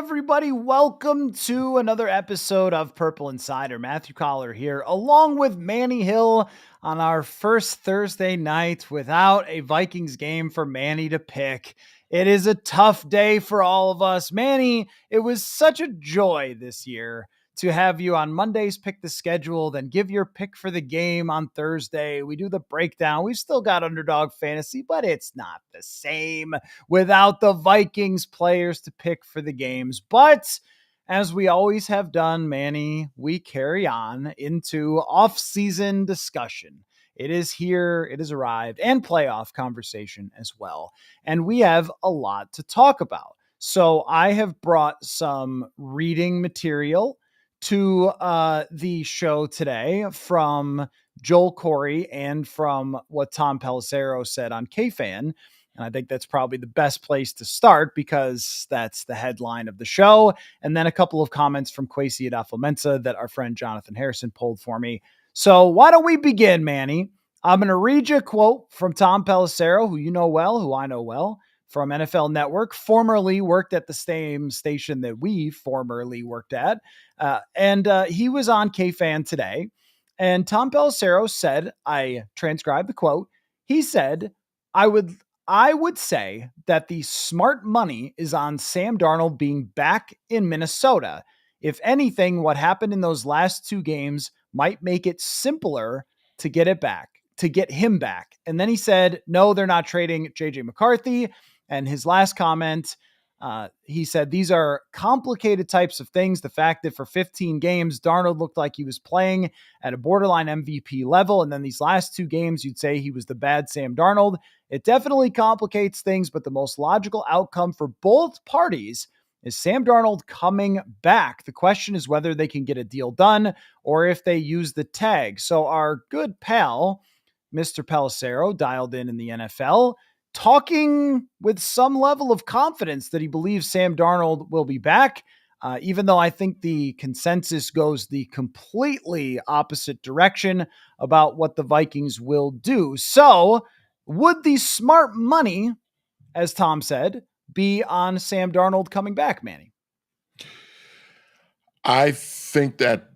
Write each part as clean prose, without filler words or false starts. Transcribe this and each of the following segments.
everybody. Welcome to another episode of Purple Insider. Matthew Coller here, along with Manny Hill on our first Thursday night without a Vikings game for Manny to pick. It is a tough day for all of us. Manny, it was such a joy this year to have you on Mondays pick the schedule, then give your pick for the game on Thursday. We do the breakdown. We've still got underdog fantasy, but it's not the same without the Vikings players to pick for the games. But as we always have done, Manny, we carry on into off-season discussion. It is here, it has arrived, and playoff conversation as well. And we have a lot to talk about. So I have brought some reading material to the show today from Joel Corry and from what Tom Pelissero said on KFan. And I think that's probably the best place to start because that's the headline of the show. And then a couple of comments from Kwesi Adofo-Mensah that our friend Jonathan Harrison pulled for me. So why don't we begin, Manny? I'm going to read you a quote from Tom Pelissero, who you know well, who I know well, from NFL Network, formerly worked at the same station that we formerly worked at. And he was on KFan today. And Tom Pelissero said, I transcribed the quote. He said, I would say that the smart money is on Sam Darnold being back in Minnesota. If anything, what happened in those last two games might make it simpler to get him back. And then he said, no, they're not trading JJ McCarthy. And his last comment, he said, these are complicated types of things. The fact that for 15 games, Darnold looked like he was playing at a borderline MVP level. And then these last two games, you'd say he was the bad Sam Darnold. It definitely complicates things, but the most logical outcome for both parties is Sam Darnold coming back. The question is whether they can get a deal done or if they use the tag. So our good pal, Mr. Pelissero, dialed in the NFL, talking with some level of confidence that he believes Sam Darnold will be back, even though I think the consensus goes the completely opposite direction about what the Vikings will do. So would the smart money, as Tom said, be on Sam Darnold coming back, Manny? I think that,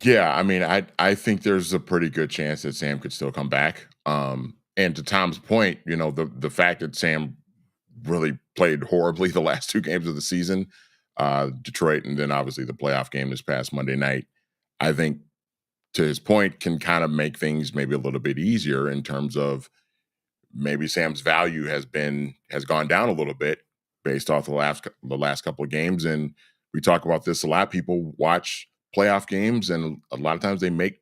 I think there's a pretty good chance that Sam could still come back. And to Tom's point, the fact that Sam really played horribly the last two games of the season, Detroit, and then obviously the playoff game this past Monday night, I think to his point can kind of make things maybe a little bit easier in terms of maybe Sam's value has gone down a little bit based off the last couple of games. And we talk about this a lot. People watch playoff games and a lot of times they make,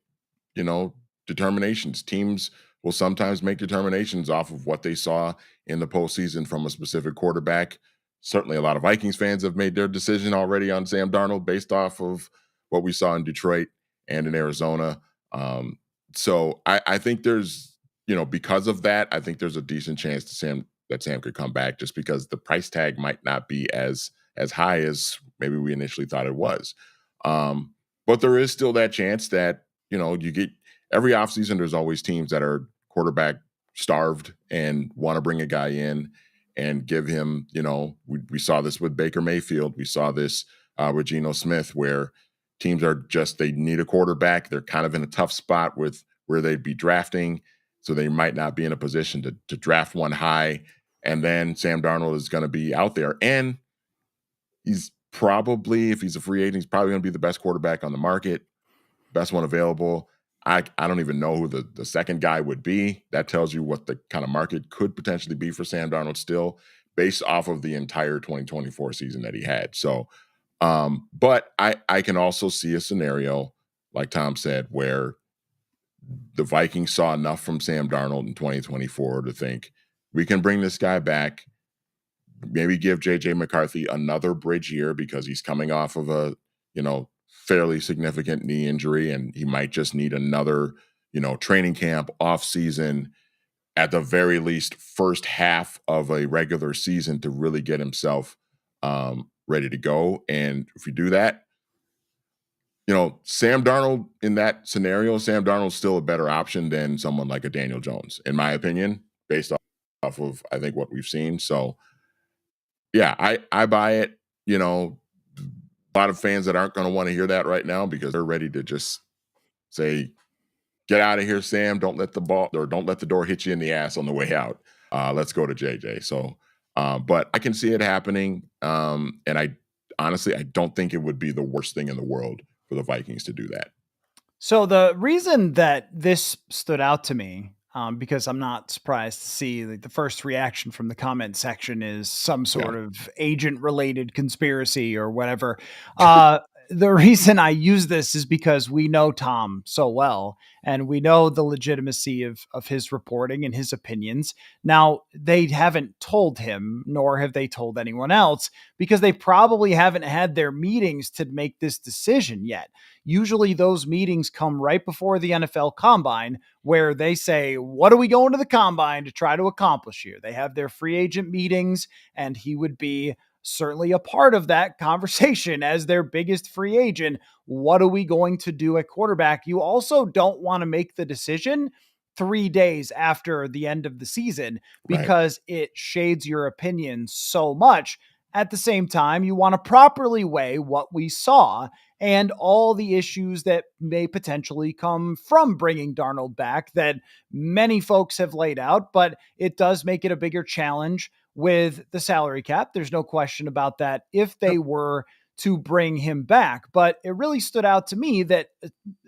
determinations. Teams will sometimes make determinations off of what they saw in the postseason from a specific quarterback. Certainly a lot of Vikings fans have made their decision already on Sam Darnold based off of what we saw in Detroit and in Arizona. So I think there's, because of that, I think there's a decent chance that Sam could come back just because the price tag might not be as high as maybe we initially thought it was. But there is still that chance that, you get every offseason, there's always teams that are quarterback starved and want to bring a guy in and give him, we saw this with Baker Mayfield. We saw this with Geno Smith, where teams they need a quarterback. They're kind of in a tough spot with where they'd be drafting. So they might not be in a position to draft one high. And then Sam Darnold is going to be out there. And he's probably, if he's a free agent, he's probably going to be the best quarterback on the market, best one available. I don't even know who the second guy would be. That tells you what the kind of market could potentially be for Sam Darnold still, based off of the entire 2024 season that he had. So, but I can also see a scenario, like Tom said, where the Vikings saw enough from Sam Darnold in 2024 to think we can bring this guy back, maybe give JJ McCarthy another bridge year because he's coming off of a, fairly significant knee injury, and he might just need another, training camp, off season, at the very least, first half of a regular season to really get himself ready to go. And if you do that, Sam Darnold in that scenario, Sam Darnold's still a better option than someone like a Daniel Jones, in my opinion, based off of, I think, what we've seen. So, yeah, I buy it. a lot of fans that aren't going to want to hear that right now because they're ready to just say, "Get out of here, Sam. Don't let the door hit you in the ass on the way out. Let's go to JJ." So, but I can see it happening. And I honestly, I don't think it would be the worst thing in the world for the Vikings to do that. So the reason that this stood out to me, because I'm not surprised to see the first reaction from the comment section is some Yeah. sort of agent-related conspiracy or whatever. Uh, the reason I use this is because we know Tom so well, and we know the legitimacy of his reporting and his opinions. Now, they haven't told him, nor have they told anyone else, because they probably haven't had their meetings to make this decision yet. Usually those meetings come right before the NFL Combine, where they say, what are we going to the Combine to try to accomplish here? They have their free agent meetings, and he would be certainly a part of that conversation as their biggest free agent. What are we going to do at quarterback? You also don't want to make the decision 3 days after the end of the season Right. because it shades your opinion so much. At the same time, you want to properly weigh what we saw and all the issues that may potentially come from bringing Darnold back that many folks have laid out, but it does make it a bigger challenge with the salary cap. There's no question about that if they Yep. were to bring him back. But it really stood out to me that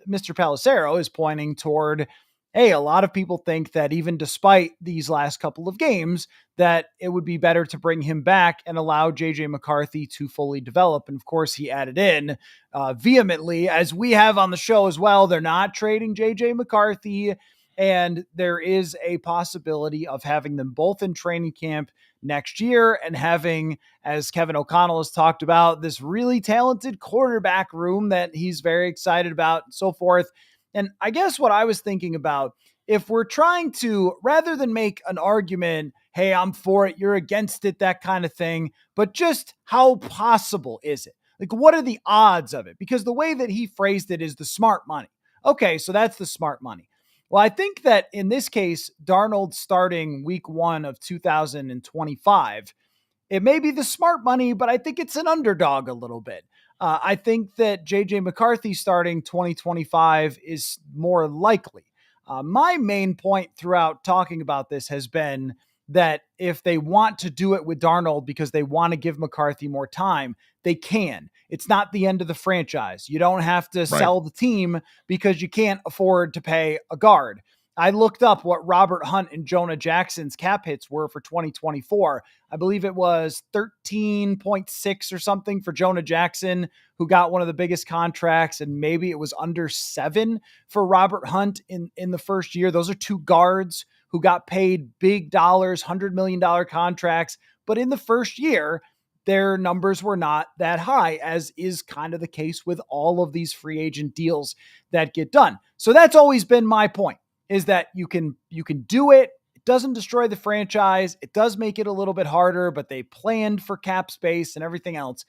Mr. Pelissero is pointing toward, hey, a lot of people think that even despite these last couple of games, that it would be better to bring him back and allow JJ McCarthy to fully develop. And of course, he added in vehemently, as we have on the show as well, they're not trading JJ McCarthy. And there is a possibility of having them both in training camp next year and having, as Kevin O'Connell has talked about, this really talented quarterback room that he's very excited about and so forth. And I guess what I was thinking about, if we're trying to, rather than make an argument, hey, I'm for it, you're against it, that kind of thing, but just how possible is it? Like, what are the odds of it? Because the way that he phrased it is the smart money. Okay, so that's the smart money. Well, I think that in this case, Darnold starting week 1 of 2025, it may be the smart money, but I think it's an underdog a little bit. I think that JJ McCarthy starting 2025 is more likely. My main point throughout talking about this has been that if they want to do it with Darnold because they want to give McCarthy more time, they can. It's not the end of the franchise. You don't have to Right. sell the team because you can't afford to pay a guard. I looked up what Robert Hunt and Jonah Jackson's cap hits were for 2024. I believe it was 13.6 or something for Jonah Jackson, who got one of the biggest contracts, and maybe it was under 7 for Robert Hunt in the first year. Those are two guards who got paid big dollars, $100 million contracts. But in the first year, their numbers were not that high, as is kind of the case with all of these free agent deals that get done. So that's always been my point, is that you can do it. It doesn't destroy the franchise. It does make it a little bit harder, but they planned for cap space and everything else.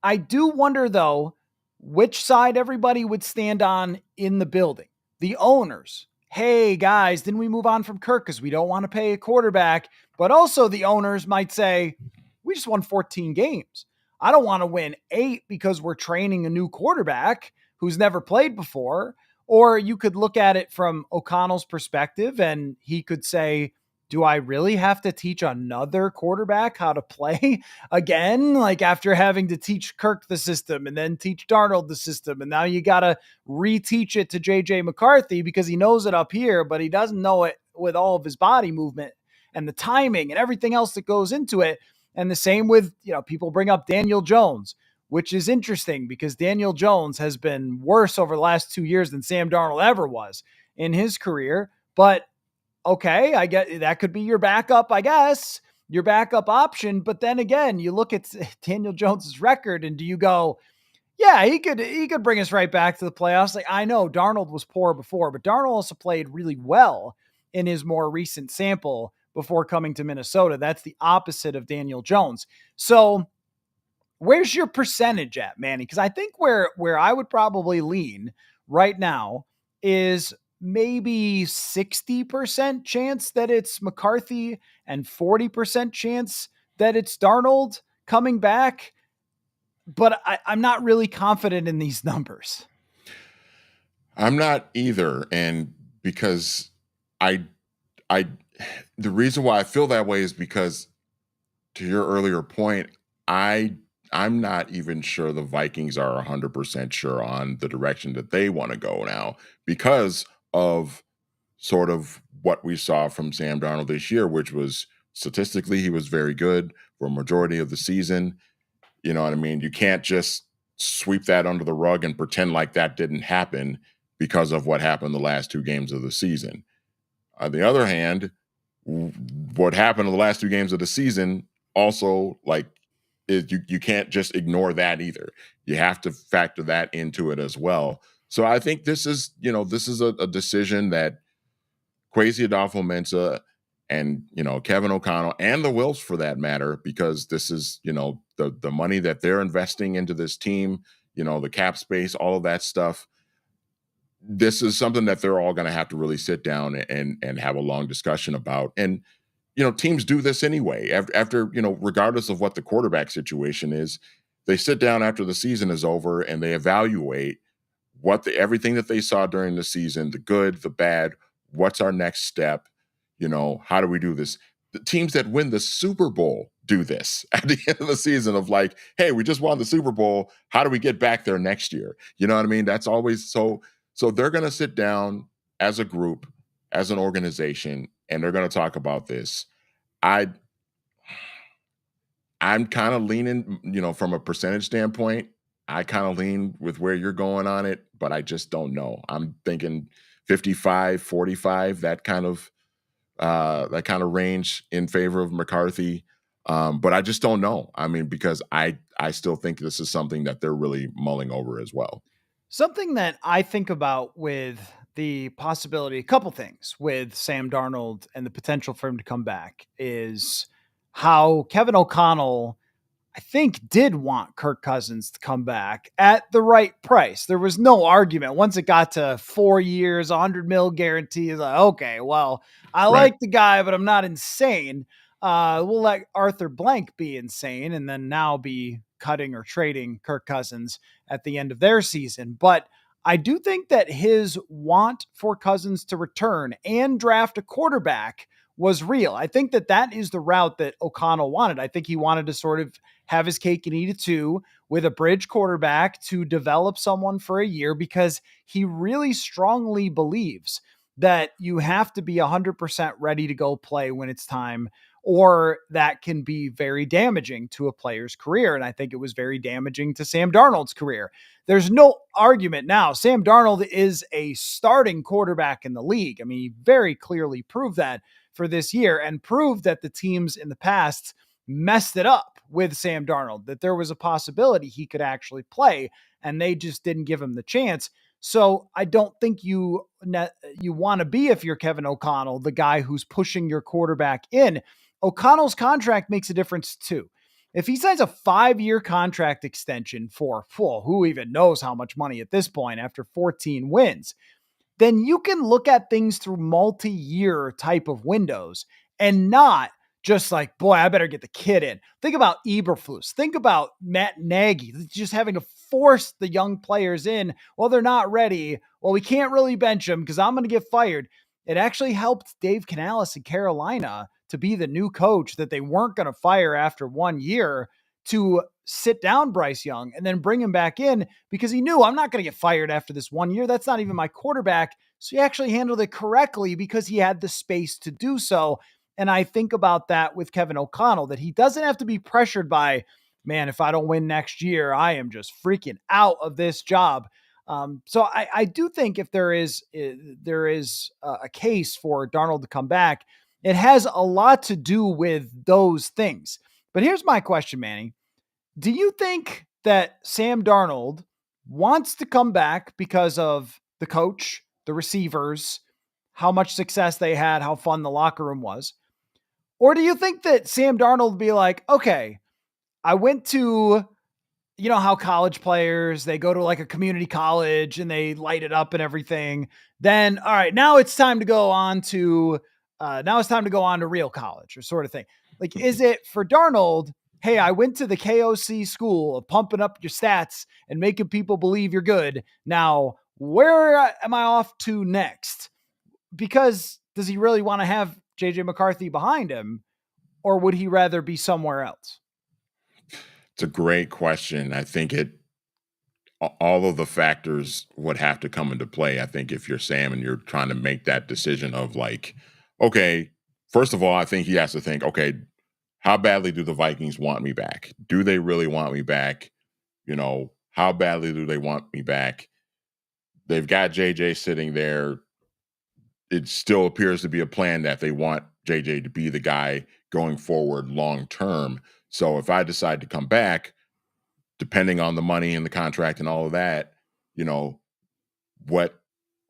I do wonder, though, which side everybody would stand on in the building. The owners. Hey, guys, didn't we move on from Kirk because we don't want to pay a quarterback? But also the owners might say, we just won 14 games. I don't want to win 8 because we're training a new quarterback who's never played before. Or you could look at it from O'Connell's perspective and he could say, do I really have to teach another quarterback how to play again? Like, after having to teach Kirk the system and then teach Darnold the system, and now you got to reteach it to JJ McCarthy because he knows it up here, but he doesn't know it with all of his body movement and the timing and everything else that goes into it. And the same with, people bring up Daniel Jones, which is interesting because Daniel Jones has been worse over the last 2 years than Sam Darnold ever was in his career. But okay, I get that could be your backup, I guess, your backup option. But then again, you look at Daniel Jones's record and do you go, yeah, he could bring us right back to the playoffs. Like, I know Darnold was poor before, but Darnold also played really well in his more recent sample before coming to Minnesota. That's the opposite of Daniel Jones. So where's your percentage at, Manny? Because I think where I would probably lean right now is maybe 60% chance that it's McCarthy and 40% chance that it's Darnold coming back. but I'm not really confident in these numbers. I'm not either, and because I I the reason why I feel that way is because, to your earlier point, I I'm not even sure the Vikings are 100% sure on the direction that they want to go now because of sort of what we saw from Sam Darnold this year, which was statistically he was very good for a majority of the season. You know what I mean? You can't just sweep that under the rug and pretend like that didn't happen because of what happened the last two games of the season. On the other hand, what happened in the last two games of the season also you can't just ignore that either. You have to factor that into it as well. So I think this is a decision that Kwesi Adofo-Mensah and Kevin O'Connell and the Wilfs for that matter, because this is the money that they're investing into this team, the cap space, all of that stuff. This is something that they're all going to have to really sit down and have a long discussion about. And teams do this anyway. After regardless of what the quarterback situation is, they sit down after the season is over and they evaluate everything that they saw during the season, the good, the bad. What's our next step? How do we do this? The teams that win the Super Bowl do this at the end of the season of like, hey, we just won the Super Bowl. How do we get back there next year? You know what I mean? That's always so. So they're going to sit down as a group, as an organization, and they're going to talk about this. I I'm kind of leaning, from a percentage standpoint, I kind of lean with where you're going on it, but I just don't know. I'm thinking 55-45, that kind of range in favor of McCarthy. But I just don't know. I mean, because I still think this is something that they're really mulling over as well. Something that I think about with the possibility, a couple things with Sam Darnold and the potential for him to come back is how Kevin O'Connell, I think, did want Kirk Cousins to come back at the right price. There was no argument. Once it got to 4 years, 100 mil guarantee, is like, okay, well, I Right. like the guy, but I'm not insane. We'll let Arthur Blank be insane and then now be cutting or trading Kirk Cousins at the end of their season. But I do think that his want for Cousins to return and draft a quarterback was real. I think that that is the route that O'Connell wanted. I think he wanted to sort of have his cake and eat it too with a bridge quarterback to develop someone for a year because he really strongly believes that you have to be 100% ready to go play when it's time, or that can be very damaging to a player's career. And I think it was very damaging to Sam Darnold's career. There's no argument now. Sam Darnold is a starting quarterback in the league. I mean, he very clearly proved that for this year and proved that the teams in the past messed it up with Sam Darnold, that there was a possibility he could actually play and they just didn't give him the chance. So I don't think you want to be, if you're Kevin O'Connell, the guy who's pushing your quarterback in. O'Connell's contract makes a difference too. If he signs a 5-year contract extension for, who even knows how much money at this point after 14 wins, then you can look at things through multi-year type of windows and not just like, boy, I better get the kid in. Think about Eberflus. Think about Matt Nagy just having to force the young players in. Well, they're not ready. Well, we can't really bench them because I'm going to get fired. It actually helped Dave Canales in Carolina to be the new coach that they weren't going to fire after 1 year, to sit down Bryce Young and then bring him back in because he knew, I'm not going to get fired after this 1 year. That's not even my quarterback. So he actually handled it correctly because he had the space to do so. And I think about that with Kevin O'Connell, that he doesn't have to be pressured by, man, if I don't win next year, I am just freaking out of this job. So I do think if there is a case for Darnold to come back, it has a lot to do with those things. But here's my question, Manny. Do you think that Sam Darnold wants to come back because of the coach, the receivers, how much success they had, how fun the locker room was? Or do you think that Sam Darnold would be like, okay, I went to, how college players, they go to like a community college and they light it up and everything. Then, all right, now it's time to go on to real college or sort of thing. Like, is it for Darnold? hey, I went to the KOC school of pumping up your stats and making people believe you're good. Now, where am I off to next? Because does he really want to have JJ McCarthy behind him, or would he rather be somewhere else? It's a great question. I think all of the factors would have to come into play. I think if you're Sam and you're trying to make that decision of like, okay, first of all, I think he has to think, okay, how badly do the Vikings want me back? Do they really want me back? You know, how badly do they want me back? They've got JJ sitting there. It still appears to be a plan that they want JJ to be the guy going forward long term. So if I decide to come back, depending on the money and the contract and all of that, you know, what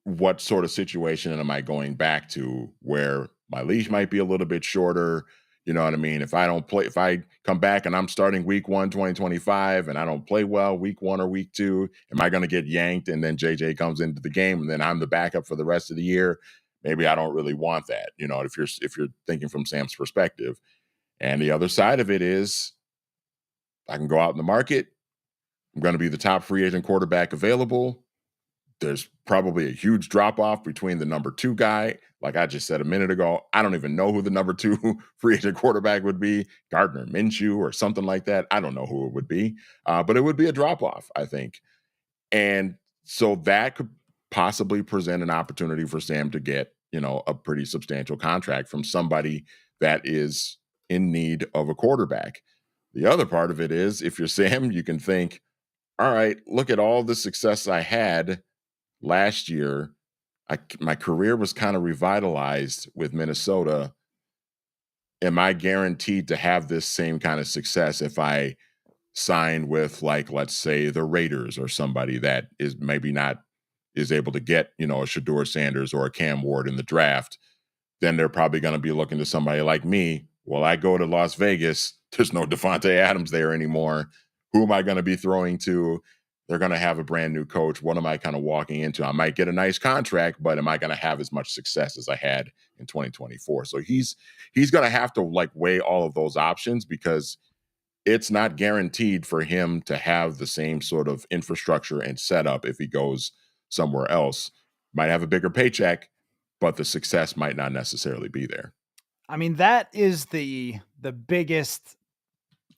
what sort of situation am I going back to where my leash might be a little bit shorter? You know what I mean? If I come back and I'm starting week one, 2025, and I don't play well week one or week two, am I going to get yanked and then JJ comes into the game and then I'm the backup for the rest of the year? Maybe I don't really want that, you know, if you're thinking from Sam's perspective. And the other side of it is I can go out in the market. I'm going to be the top free agent quarterback available. There's probably a huge drop off between the number two guy. Like I just said a minute ago, I don't even know who the number two free agent quarterback would be, Gardner Minshew or something like that. I don't know who it would be, but it would be a drop off, I think. And so that could possibly present an opportunity for Sam to get, you know, a pretty substantial contract from somebody that is in need of a quarterback. The other part of it is if you're Sam, you can think, all right, look at all the success I had last year. My career was kind of revitalized with Minnesota. Am I guaranteed to have this same kind of success if I sign with, like, let's say the Raiders or somebody that is maybe not is able to get, you know, a Shador Sanders or a Cam Ward in the draft? Then they're probably going to be looking to somebody like me. Well, I go to Las Vegas. There's no Devontae Adams there anymore. Who am I going to be throwing to? They're going to have a brand new coach. What am I kind of walking into? I might get a nice contract, but am I going to have as much success as I had in 2024? So he's going to have to like weigh all of those options because it's not guaranteed for him to have the same sort of infrastructure and setup if he goes somewhere else. Might have a bigger paycheck, but the success might not necessarily be there. I mean, that is the biggest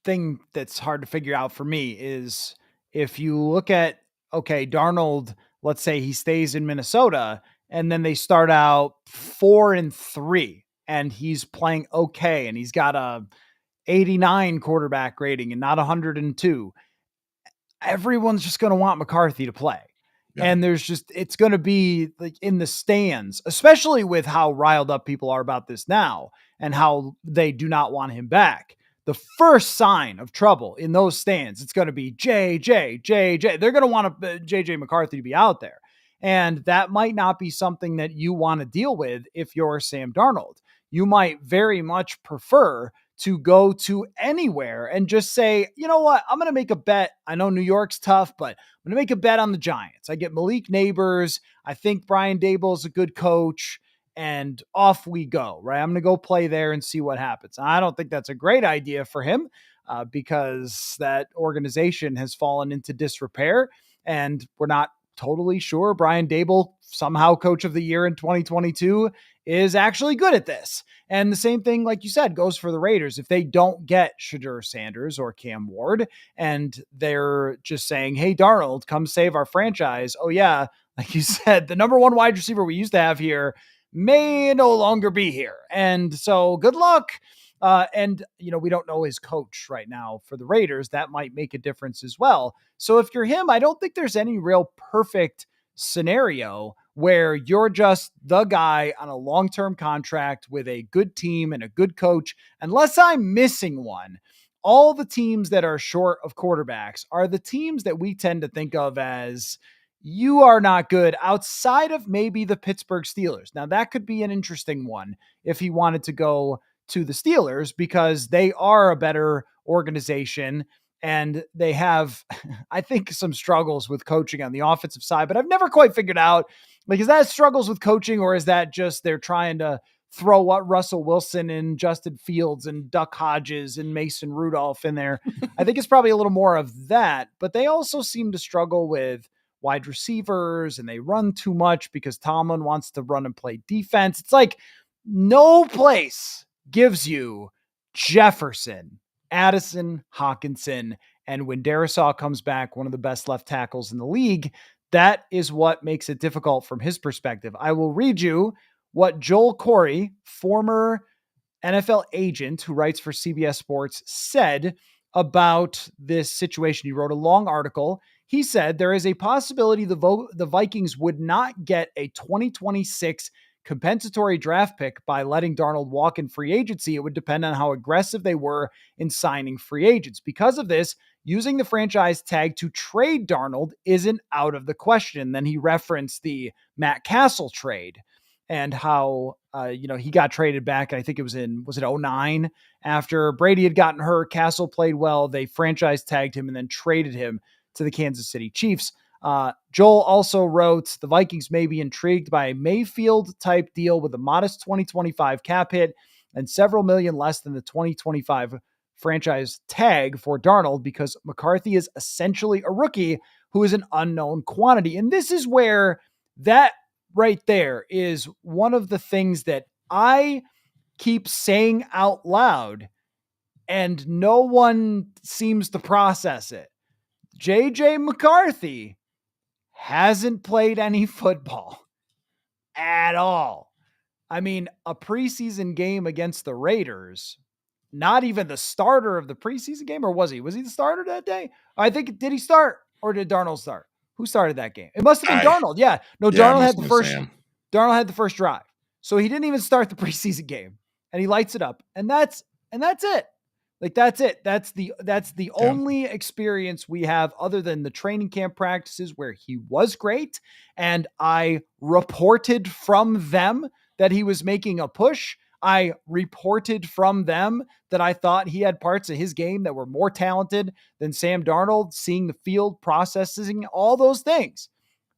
thing that's hard to figure out for me is if you look at, okay, Darnold, let's say he stays in Minnesota and then they start out 4-3 and he's playing okay and he's got a 89 quarterback rating and not 102. Everyone's just going to want McCarthy to play. Yeah. And it's going to be like in the stands, especially with how riled up people are about this now and how they do not want him back. The first sign of trouble in those stands, it's going to be JJ. They're going to want JJ McCarthy to be out there. And that might not be something that you want to deal with if you're Sam Darnold. You might very much prefer to go to anywhere and just say, you know what, I'm going to make a bet. I know New York's tough, but I'm going to make a bet on the Giants. I get Malik Neighbors. I think Brian Dable is a good coach, and off we go, right? I'm going to go play there and see what happens. I don't think that's a great idea for him because that organization has fallen into disrepair, and we're not totally sure Brian Dable, somehow coach of the year in 2022, is actually good at this. And the same thing, like you said, goes for the Raiders. If they don't get Shador Sanders or Cam Ward and they're just saying, hey, Darnold, come save our franchise. Oh, yeah, like you said, the number one wide receiver we used to have here may no longer be here. And so good luck. And, you know, we don't know his coach right now for the Raiders. That might make a difference as well. So if you're him, I don't think there's any real perfect scenario where you're just the guy on a long-term contract with a good team and a good coach. Unless I'm missing one, all the teams that are short of quarterbacks are the teams that we tend to think of as you are not good outside of maybe the Pittsburgh Steelers. Now that could be an interesting one if he wanted to go to the Steelers because they are a better organization and they have, I think, some struggles with coaching on the offensive side, but I've never quite figured out, like, is that struggles with coaching or is that just they're trying to throw what Russell Wilson and Justin Fields and Duck Hodges and Mason Rudolph in there. I think it's probably a little more of that, but they also seem to struggle with wide receivers and they run too much because Tomlin wants to run and play defense. It's like no place gives you Jefferson, Addison, Hawkinson, and when Darisaw comes back, one of the best left tackles in the league. That is what makes it difficult from his perspective. I will read you what Joel Corry, former NFL agent who writes for CBS Sports, said about this situation. He wrote a long article. He said there is a possibility the Vikings would not get a 2026 compensatory draft pick by letting Darnold walk in free agency. It would depend on how aggressive they were in signing free agents. Because of this, using the franchise tag to trade Darnold isn't out of the question. Then he referenced the Matt Castle trade and how, he got traded back. I think was it 09 after Brady had gotten hurt. Castle played well. They franchise tagged him and then traded him to the Kansas City Chiefs. Joel also wrote the Vikings may be intrigued by a Mayfield type deal with a modest 2025 cap hit and several million less than the 2025 franchise tag for Darnold because McCarthy is essentially a rookie who is an unknown quantity. And this is where that right there is one of the things that I keep saying out loud and no one seems to process it. JJ McCarthy hasn't played any football at all. I mean, a preseason game against the Raiders, not even the starter of the preseason game, or was he? Was he the starter that day? I think, did he start or did Darnold start? Who started that game? It must have been Darnold. Yeah. No, Darnold had the first drive. So he didn't even start the preseason game and he lights it up. And that's it. Like, that's it. That's the only experience we have other than the training camp practices where he was great. And I reported from them that he was making a push. I reported from them that I thought he had parts of his game that were more talented than Sam Darnold, seeing the field, processing, all those things.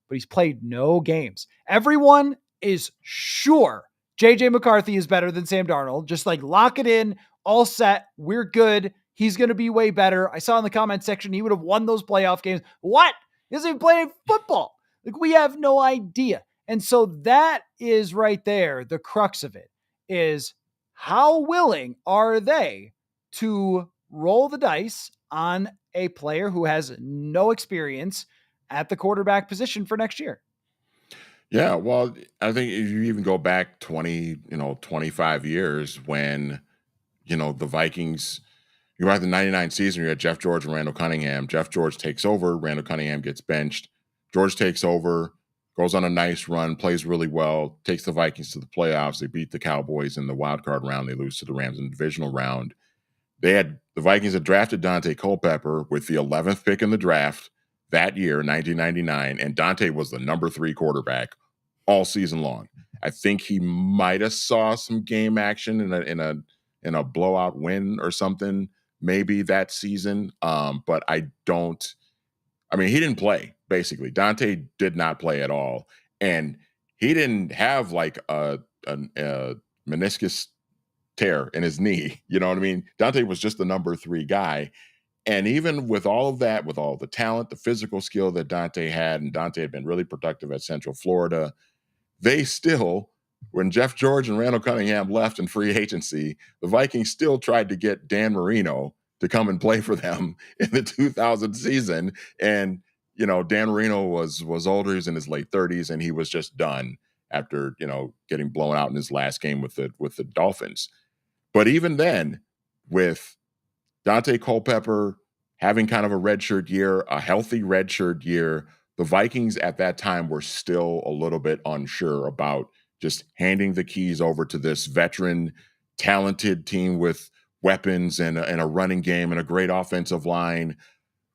But he's played no games. Everyone is sure JJ McCarthy is better than Sam Darnold. Just like lock it in, all set. We're good. He's going to be way better. I saw in the comment section, he would have won those playoff games. What? He doesn't even play football. Like, we have no idea. And so that is right there. The crux of it is how willing are they to roll the dice on a player who has no experience at the quarterback position for next year? Yeah, well, I think if you even go back 25 years when, the Vikings, you were at the 99 season, you had Jeff George and Randall Cunningham. Jeff George takes over, Randall Cunningham gets benched. George takes over, goes on a nice run, plays really well, takes the Vikings to the playoffs. They beat the Cowboys in the wild card round. They lose to the Rams in the divisional round. The Vikings had drafted Dante Culpepper with the 11th pick in the draft that year, 1999, and Dante was the number 3 quarterback all season long. I think he might have saw some game action in a blowout win or something, maybe that season. But he didn't play, basically. Dante did not play at all. And he didn't have like a meniscus tear in his knee. You know what I mean? Dante was just the number 3 guy. And even with all of that, with all the talent, the physical skill that Dante had, and Dante had been really productive at Central Florida, they still, when Jeff George and Randall Cunningham left in free agency, the Vikings still tried to get Dan Marino to come and play for them in the 2000 season. And, Dan Marino was older. He was in his late 30s, and he was just done after, getting blown out in his last game with the Dolphins. But even then, with Dante Culpepper having kind of a redshirt year, a healthy redshirt year, the Vikings at that time were still a little bit unsure about just handing the keys over to this veteran, talented team with weapons and a running game and a great offensive line.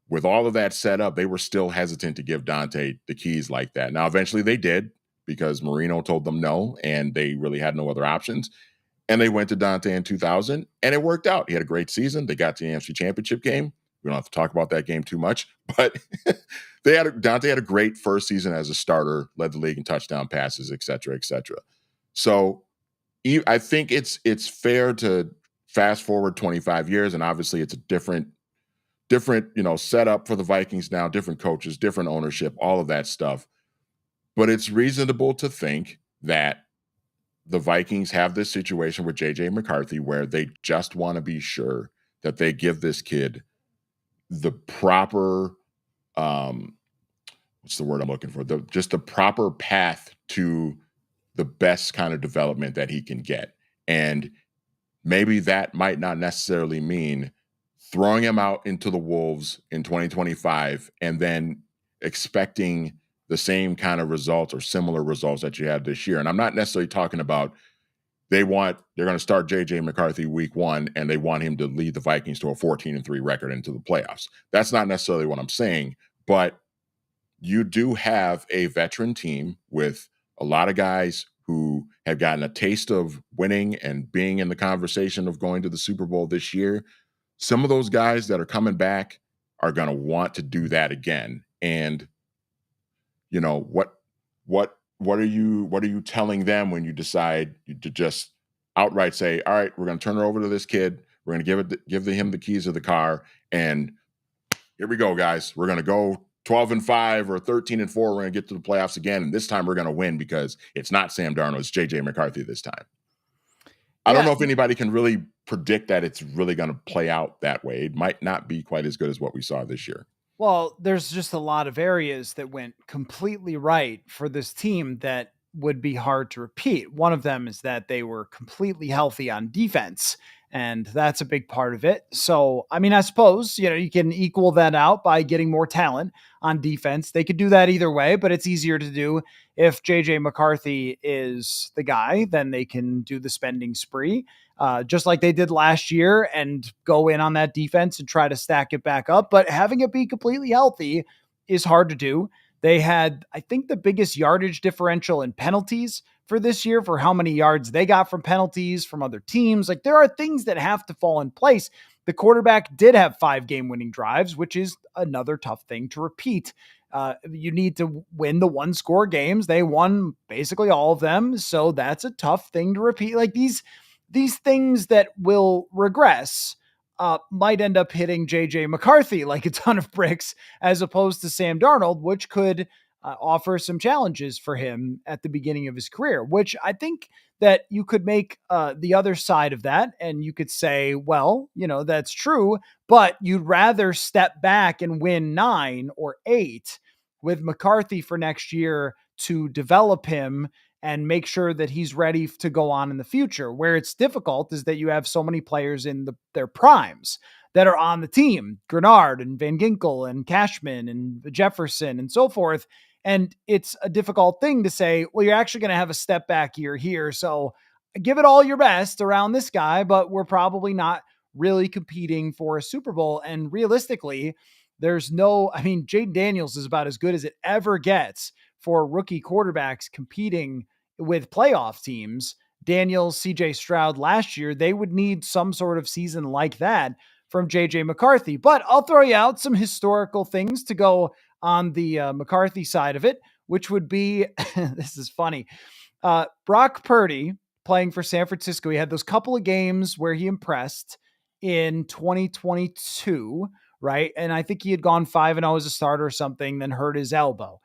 With all of that set up, they were still hesitant to give Dante the keys like that. Now, eventually they did because Marino told them no, and they really had no other options. And they went to Dante in 2000, and it worked out. He had a great season. They got to the NFC Championship game. We don't have to talk about that game too much, but Dante had a great first season as a starter, led the league in touchdown passes, et cetera, et cetera. So I think it's fair to fast forward 25 years, and obviously it's a different setup for the Vikings now, different coaches, different ownership, all of that stuff. But it's reasonable to think that the Vikings have this situation with JJ McCarthy where they just want to be sure that they give this kid the proper what's the word I'm looking for? Just the proper path to the best kind of development that he can get. And maybe that might not necessarily mean throwing him out into the wolves in 2025 and then expecting the same kind of results or similar results that you had this year. And I'm not necessarily talking about they're going to start JJ McCarthy week 1 and they want him to lead the Vikings to a 14-3 record into the playoffs. That's not necessarily what I'm saying, but you do have a veteran team with a lot of guys who have gotten a taste of winning and being in the conversation of going to the Super Bowl this year. Some of those guys that are coming back are going to want to do that again. And what are you telling them when you decide to just outright say, all right, we're going to turn it over to this kid. We're going to give him the keys of the car. And here we go, guys. We're going to go 12-5 or 13-4. We're going to get to the playoffs again. And this time we're going to win because it's not Sam Darnold. It's JJ McCarthy this time. I don't know if anybody can really predict that it's really going to play out that way. It might not be quite as good as what we saw this year. Well, there's just a lot of areas that went completely right for this team that would be hard to repeat. One of them is that they were completely healthy on defense, and that's a big part of it. So, I mean, I suppose, you can equal that out by getting more talent on defense. They could do that either way, but it's easier to do if JJ McCarthy is the guy, then they can do the spending spree. Just like they did last year and go in on that defense and try to stack it back up. But having it be completely healthy is hard to do. They had, I think, the biggest yardage differential in penalties for this year for how many yards they got from penalties from other teams. Like, there are things that have to fall in place. The quarterback did have 5 game-winning drives, which is another tough thing to repeat. You need to win the 1-score games. They won basically all of them. So that's a tough thing to repeat. Like, these things that will regress might end up hitting JJ McCarthy like a ton of bricks, as opposed to Sam Darnold, which could offer some challenges for him at the beginning of his career, which I think that you could make the other side of that. And you could say, well, that's true, but you'd rather step back and win 9 or 8 with McCarthy for next year to develop him and make sure that he's ready to go on in the future. Where it's difficult is that you have so many players in their primes that are on the team, Grenard and Van Ginkel and Cashman and Jefferson and so forth. And it's a difficult thing to say, well, you're actually going to have a step back year here. So give it all your best around this guy, but we're probably not really competing for a Super Bowl. And realistically, Jayden Daniels is about as good as it ever gets for rookie quarterbacks competing with playoff teams. Daniels, CJ Stroud last year, they would need some sort of season like that from JJ McCarthy. But I'll throw you out some historical things to go on the McCarthy side of it, which would be, this is funny, Brock Purdy playing for San Francisco. He had those couple of games where he impressed in 2022, right? And I think he had gone 5-0 as a starter or something, then hurt his elbow.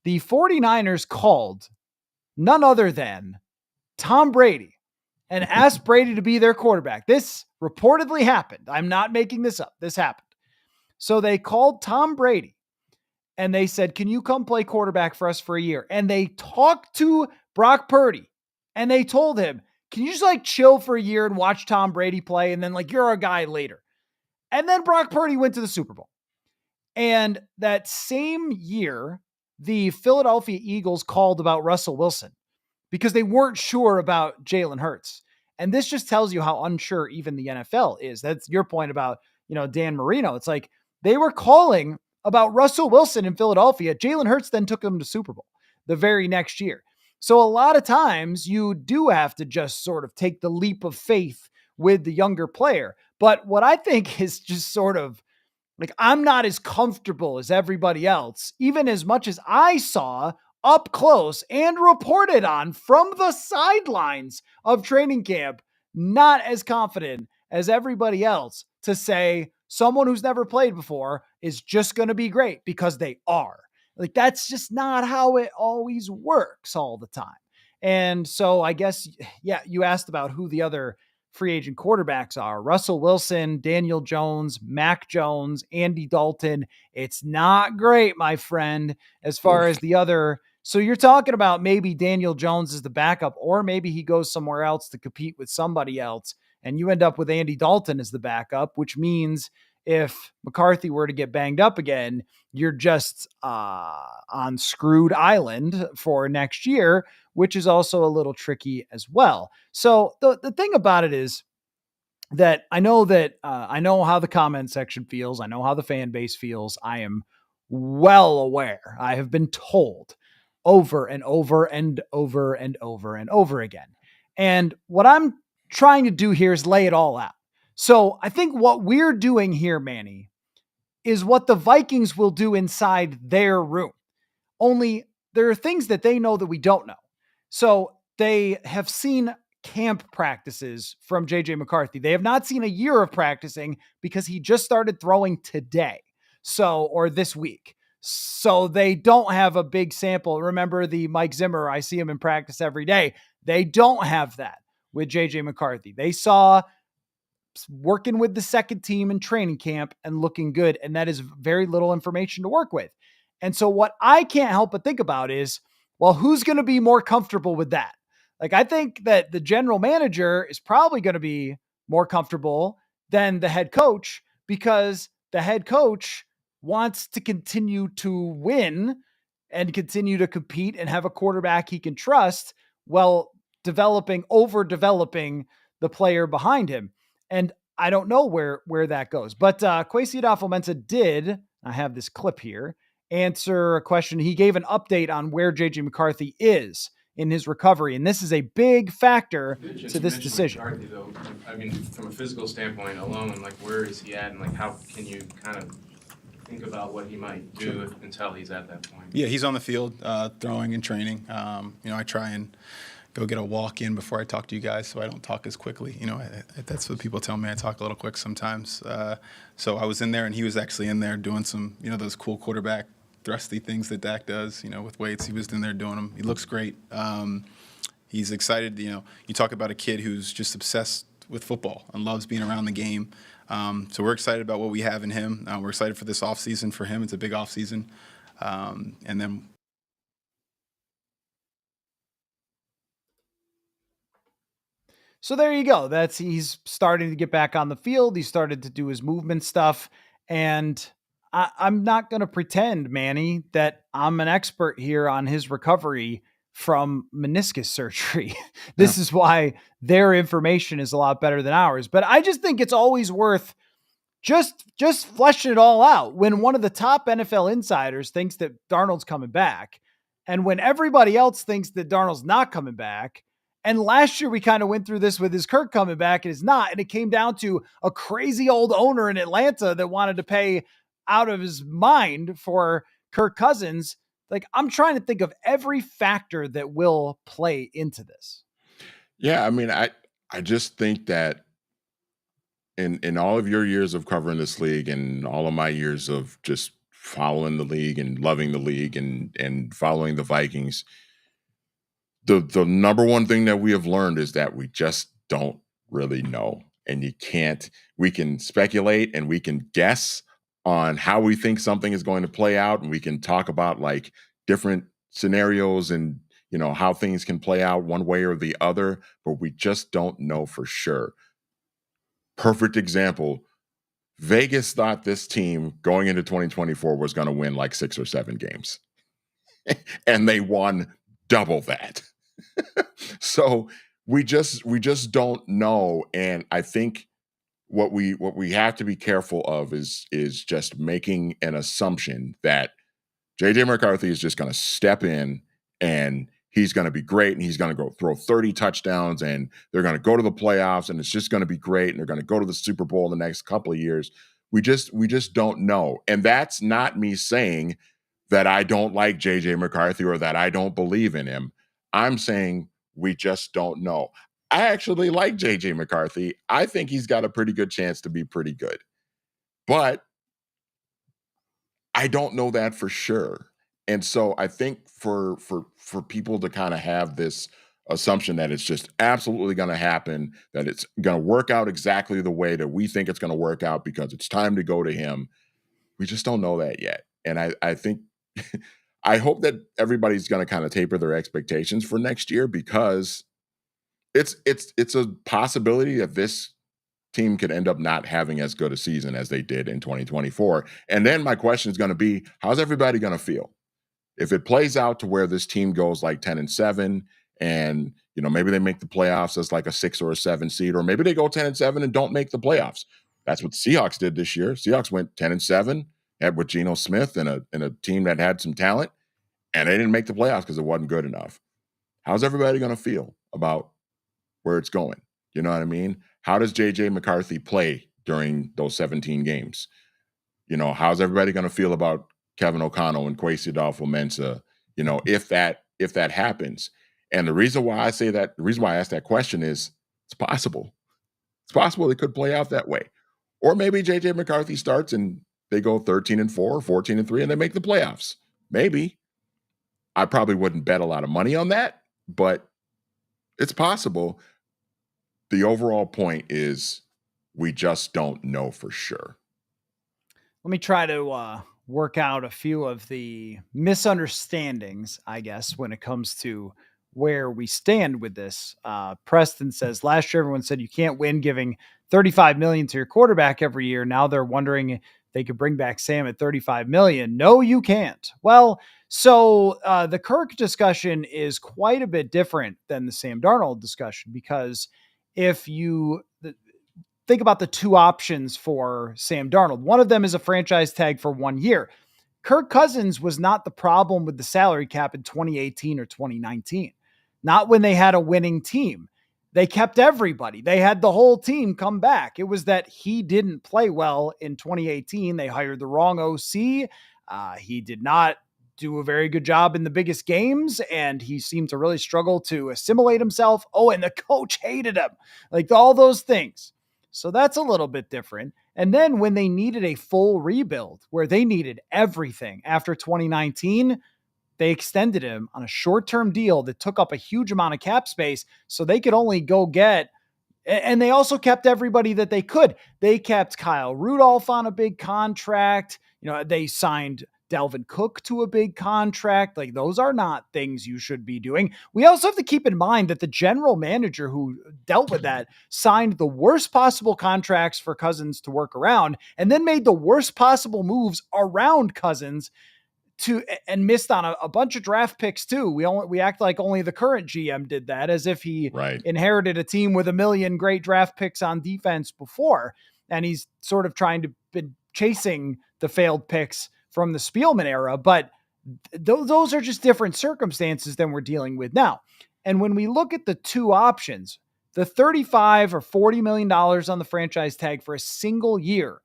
The 49ers called none other than Tom Brady and asked Brady to be their quarterback. This reportedly happened. I'm not making this up. This happened. So they called Tom Brady and they said, can you come play quarterback for us for a year? And they talked to Brock Purdy and they told him, can you just chill for a year and watch Tom Brady play? And then you're our guy later. And then Brock Purdy went to the Super Bowl. And that same year, the Philadelphia Eagles called about Russell Wilson because they weren't sure about Jalen Hurts. And this just tells you how unsure even the NFL is. That's your point about, Dan Marino. It's like they were calling about Russell Wilson in Philadelphia. Jalen Hurts then took them to Super Bowl the very next year. So a lot of times you do have to just sort of take the leap of faith with the younger player. But what I think is just sort of I'm not as comfortable as everybody else, even as much as I saw up close and reported on from the sidelines of training camp, not as confident as everybody else to say someone who's never played before is just going to be great because they are. Like, that's just not how it always works all the time. And so I guess, yeah, you asked about who the other free agent quarterbacks are. Russell Wilson, Daniel Jones, Mac Jones, Andy Dalton. It's not great, my friend, as far as the other. So you're talking about maybe Daniel Jones is the backup, or maybe he goes somewhere else to compete with somebody else, and you end up with Andy Dalton as the backup, which means if McCarthy were to get banged up again, you're just on screwed island for next year, which is also a little tricky as well. So the thing about it is that I know how the comment section feels. I know how the fan base feels. I am well aware. I have been told over and over and over and over and over again. And what I'm trying to do here is lay it all out. So I think what we're doing here, Manny, is what the Vikings will do inside their room. Only there are things that they know that we don't know. So they have seen camp practices from JJ McCarthy. They have not seen a year of practicing because he just started throwing today. So, or this week. So they don't have a big sample. Remember the Mike Zimmer, I see him in practice every day. They don't have that with JJ McCarthy. They saw working with the second team in training camp and looking good. And that is very little information to work with. And so what I can't help but think about is, well, who's going to be more comfortable with that? Like, I think that the general manager is probably going to be more comfortable than the head coach, because the head coach wants to continue to win and continue to compete and have a quarterback he can trust while over developing the player behind him. And I don't know where that goes. But Kwesi Adofo-Mensah did, I have this clip here, answer a question. He gave an update on where JJ McCarthy is in his recovery. And this is a big factor to this decision. McCarthy, though, I mean, from a physical standpoint alone, like, where is he at? And, like, how can you kind of think about what he might do until he's at that point? Yeah, he's on the field throwing and training. I try and go get a walk in before I talk to you guys so I don't talk as quickly. That's what people tell me. I talk a little quick sometimes. So I was in there, and he was actually in there doing some, those cool quarterback thrusty things that Dak does, with weights. He was in there doing them. He looks great. He's excited. You talk about a kid who's just obsessed with football and loves being around the game. So we're excited about what we have in him. We're excited for this offseason for him. It's a big offseason. And then so there you go. He's starting to get back on the field. He started to do his movement stuff. And I'm not going to pretend, Manny, that I'm an expert here on his recovery from meniscus surgery. This is why their information is a lot better than ours. But I just think it's always worth just fleshing it all out when one of the top NFL insiders thinks that Darnold's coming back, and when everybody else thinks that Darnold's not coming back. And last year we kind of went through this with his Kirk coming back, and it's not. And it came down to a crazy old owner in Atlanta that wanted to pay out of his mind for Kirk Cousins. Like, I'm trying to think of every factor that will play into this. Yeah, I mean, I just think that in all of your years of covering this league and all of my years of just following the league and loving the league and following the Vikings, the number one thing that we have learned is that we just don't really know. And we can speculate and we can guess on how we think something is going to play out. And we can talk about like different scenarios and, how things can play out one way or the other, but we just don't know for sure. Perfect example. Vegas thought this team going into 2024 was going to win like 6 or 7 games. And they won double that. So we just don't know. And I think what we have to be careful of is just making an assumption that JJ McCarthy is just going to step in and he's going to be great and he's going to go throw 30 touchdowns and they're going to go to the playoffs and it's just going to be great and they're going to go to the Super Bowl in the next couple of years. We just don't know. And that's not me saying that I don't like JJ McCarthy or that I don't believe in him. I'm saying we just don't know. I actually like JJ McCarthy. I think he's got a pretty good chance to be pretty good. But I don't know that for sure. And so I think for people to kind of have this assumption that it's just absolutely going to happen, that it's going to work out exactly the way that we think it's going to work out because it's time to go to him, we just don't know that yet. And I think I hope that everybody's going to kind of taper their expectations for next year, because it's a possibility that this team could end up not having as good a season as they did in 2024. And then my question is going to be, how's everybody going to feel if it plays out to where this team goes like 10-7 and, you know, maybe they make the playoffs as like a 6 or a 7 seed, or maybe they go 10-7 and don't make the playoffs. That's what the Seahawks did this year. Seahawks went 10-7 with Geno Smith and a team that had some talent, and they didn't make the playoffs because it wasn't good enough. How's everybody going to feel about where it's going? You know what I mean? How does JJ McCarthy play during those 17 games? You know, how's everybody going to feel about Kevin O'Connell and Kwesi Adofo-Mensah, you know, if that happens? And the reason why I say that, the reason why I ask that question is it's possible. It's possible it could play out that way. Or maybe JJ McCarthy starts and they go 13-4, 14-3, and they make the playoffs. Maybe. I probably wouldn't bet a lot of money on that, but it's possible. The overall point is we just don't know for sure. Let me try to work out a few of the misunderstandings, I guess, when it comes to where we stand with this. Preston says, last year everyone said you can't win giving $35 million to your quarterback every year. Now they're wondering if they could bring back Sam at $35 million. No, you can't. Well, so the Kirk discussion is quite a bit different than the Sam Darnold discussion, because if you think about the two options for Sam Darnold, one of them is a franchise tag for 1 year. Kirk Cousins was not the problem with the salary cap in 2018 or 2019. Not when they had a winning team. They kept everybody. They had the whole team come back. It was that he didn't play well in 2018. They hired the wrong OC. He did not do a very good job in the biggest games, and he seemed to really struggle to assimilate himself. Oh, and the coach hated him. Like all those things. So that's a little bit different. And then when they needed a full rebuild, where they needed everything after 2019, they extended him on a short-term deal that took up a huge amount of cap space, so they could only go get, and they also kept everybody that they could. They kept Kyle Rudolph on a big contract. You know, they signed Dalvin Cook to a big contract. Like, those are not things you should be doing. We also have to keep in mind that the general manager who dealt with that signed the worst possible contracts for Cousins to work around, and then made the worst possible moves around Cousins and missed on a bunch of draft picks too. We act like only the current GM did that, as if he inherited a team with 1 million great draft picks on defense before. And he's sort of trying to be chasing the failed picks from the Spielman era, but those are just different circumstances than we're dealing with now. And when we look at the two options, the $35 or $40 million on the franchise tag for a single year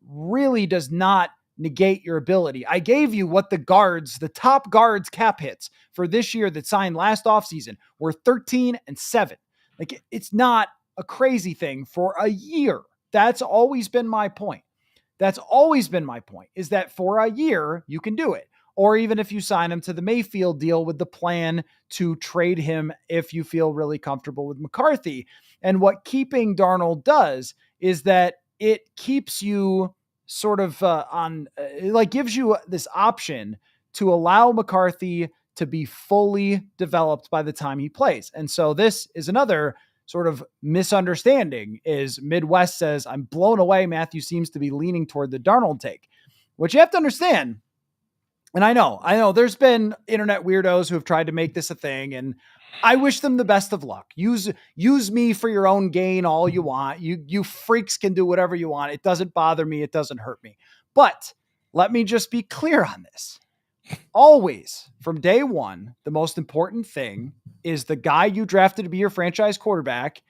really does not negate your ability. I gave you what the top guards cap hits for this year that signed last offseason were 13 and 7. Like, it's not a crazy thing for a year. That's always been my point. Is that for a year, you can do it. Or even if you sign him to the Mayfield deal with the plan to trade him if you feel really comfortable with McCarthy. And what keeping Darnold does is that it keeps you sort of gives you this option to allow McCarthy to be fully developed by the time he plays. And so this is another sort of misunderstanding. Is Midwest says, I'm blown away. Matthew seems to be leaning toward the Darnold take, which you have to understand. And I know there's been internet weirdos who have tried to make this a thing, and I wish them the best of luck. Use me for your own gain all you want. You freaks can do whatever you want. It doesn't bother me. It doesn't hurt me. But let me just be clear on this. Always, from day one, the most important thing is the guy you drafted to be your franchise quarterback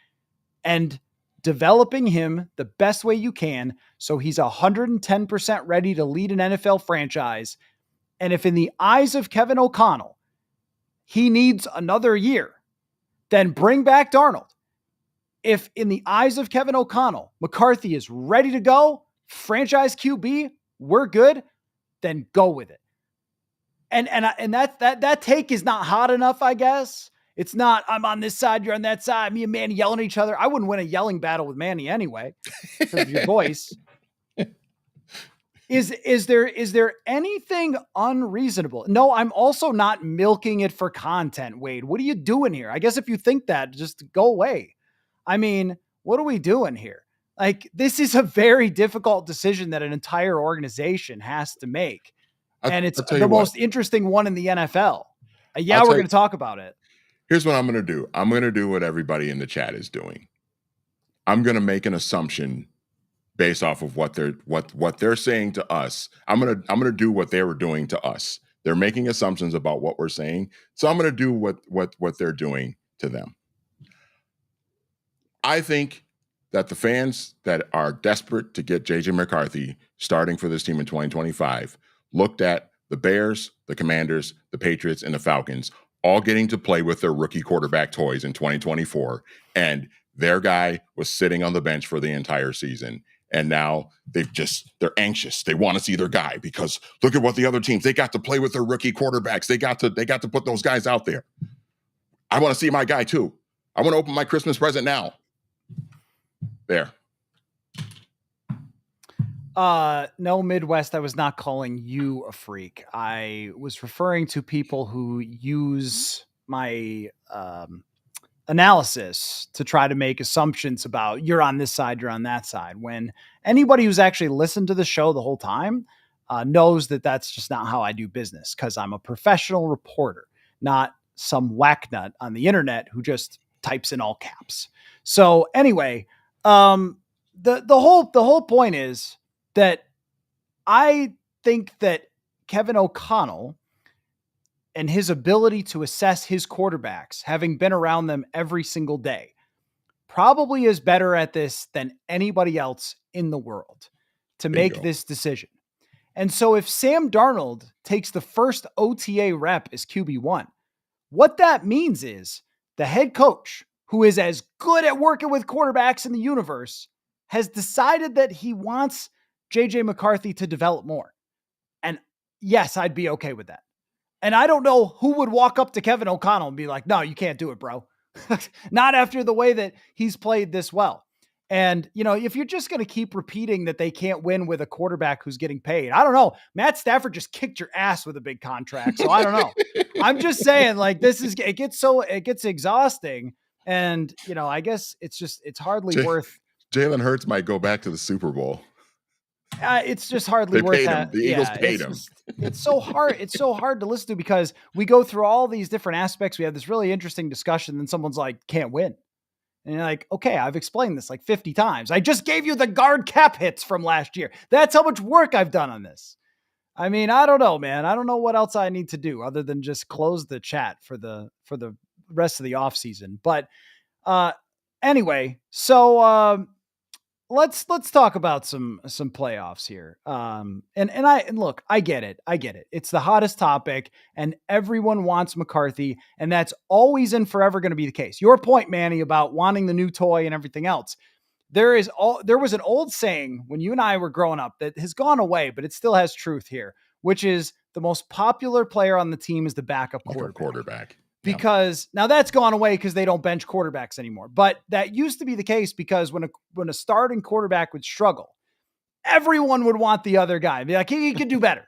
and developing him the best way you can so he's 110% ready to lead an NFL franchise And if in the eyes of Kevin O'Connell, he needs another year, then bring back Darnold. If in the eyes of Kevin O'Connell, McCarthy is ready to go, franchise QB, we're good, then go with it. And that take is not hot enough, I guess. It's not, I'm on this side, you're on that side, me and Manny yelling at each other. I wouldn't win a yelling battle with Manny anyway, because of your voice. Is there anything unreasonable? No, I'm also not milking it for content, Wade. What are you doing here? I guess if you think that, just go away. I mean, what are we doing here? Like, this is a very difficult decision that an entire organization has to make. And it's the most interesting one in the NFL. We're going to talk about it. Here's what I'm going to do. I'm going to do what everybody in the chat is doing. I'm going to make an assumption based off of what they're saying to us. I'm going to do what they were doing to us. They're making assumptions about what we're saying. So I'm going to do what they're doing to them. I think that the fans that are desperate to get JJ McCarthy starting for this team in 2025 looked at the Bears, the Commanders, the Patriots, and the Falcons all getting to play with their rookie quarterback toys in 2024. And their guy was sitting on the bench for the entire season. And now they're anxious. They want to see their guy because look at what the other teams, they got to play with their rookie quarterbacks. They got to put those guys out there. I want to see my guy too. I want to open my Christmas present now. There. No, Midwest, I was not calling you a freak. I was referring to people who use my analysis to try to make assumptions about you're on this side, you're on that side. When anybody who's actually listened to the show the whole time knows that that's just not how I do business, because I'm a professional reporter, not some whacknut on the internet who just types in all caps. So anyway, the whole point is that I think that Kevin O'Connell and his ability to assess his quarterbacks, having been around them every single day, probably is better at this than anybody else in the world to make this decision. And so if Sam Darnold takes the first OTA rep as QB1, what that means is the head coach, who is as good at working with quarterbacks in the universe, has decided that he wants JJ McCarthy to develop more. And yes, I'd be okay with that. And I don't know who would walk up to Kevin O'Connell and be like, no, you can't do it, bro. Not after the way that he's played this well. And, you know, if you're just going to keep repeating that they can't win with a quarterback who's getting paid, I don't know. Matt Stafford just kicked your ass with a big contract. So I don't know. I'm just saying, like, it gets exhausting. And, you know, I guess it's hardly worth. Jalen Hurts might go back to the Super Bowl. It's just hardly worth it. The Eagles paid him. It's so hard. It's so hard to listen to because we go through all these different aspects. We have this really interesting discussion. Then someone's like, can't win. And you're like, okay, I've explained this like 50 times. I just gave you the guard cap hits from last year. That's how much work I've done on this. I mean, I don't know, man. I don't know what else I need to do other than just close the chat for the rest of the offseason. But anyway, so let's talk about some playoffs here. And look, I get it. It's the hottest topic and everyone wants McCarthy, and that's always and forever going to be the case. Your point, Manny, about wanting the new toy and everything else. There was an old saying when you and I were growing up that has gone away, but it still has truth here, which is the most popular player on the team is the backup quarterback. Because now that's gone away because they don't bench quarterbacks anymore. But that used to be the case because when a starting quarterback would struggle, everyone would want the other guy. Be like, he could do better.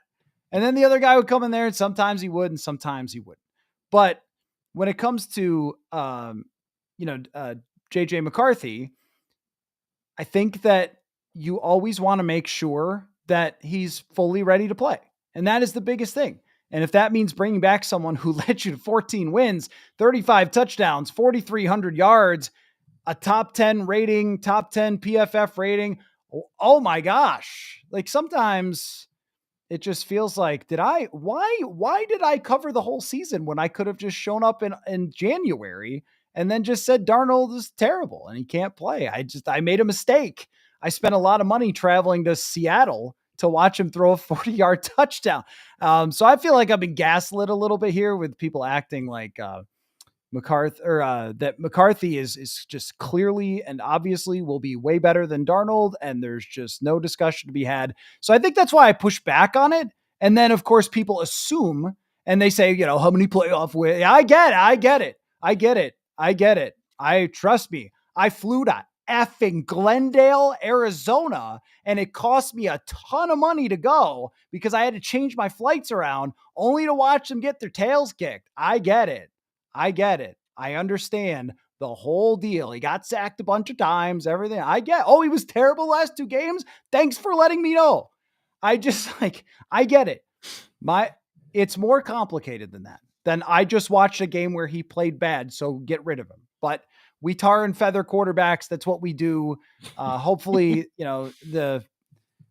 And then the other guy would come in there and sometimes he would and sometimes he wouldn't. But when it comes to, JJ McCarthy, I think that you always want to make sure that he's fully ready to play. And that is the biggest thing. And if that means bringing back someone who led you to 14 wins, 35 touchdowns, 4,300 yards, a top 10 rating, top 10 PFF rating, oh my gosh. Like sometimes it just feels like, why did I cover the whole season when I could have just shown up in January and then just said Darnold is terrible and he can't play? I made a mistake. I spent a lot of money traveling to Seattle to watch him throw a 40-yard touchdown. So I feel like I've been gaslit a little bit here with people acting like McCarthy, or that McCarthy is just clearly and obviously will be way better than Darnold, and there's just no discussion to be had. So I think that's why I push back on it. And then, of course, people assume and they say, how many playoff wins? I get it. Trust me. I flew to effing Glendale, Arizona, and it cost me a ton of money to go because I had to change my flights around only to watch them get their tails kicked. I get it. I understand the whole deal. He got sacked a bunch of times, everything. He was terrible last 2 games. Thanks for letting me know. I get it. It's more complicated than that. Then I just watched a game where he played bad, so get rid of him. But we tar and feather quarterbacks. That's what we do. Hopefully, the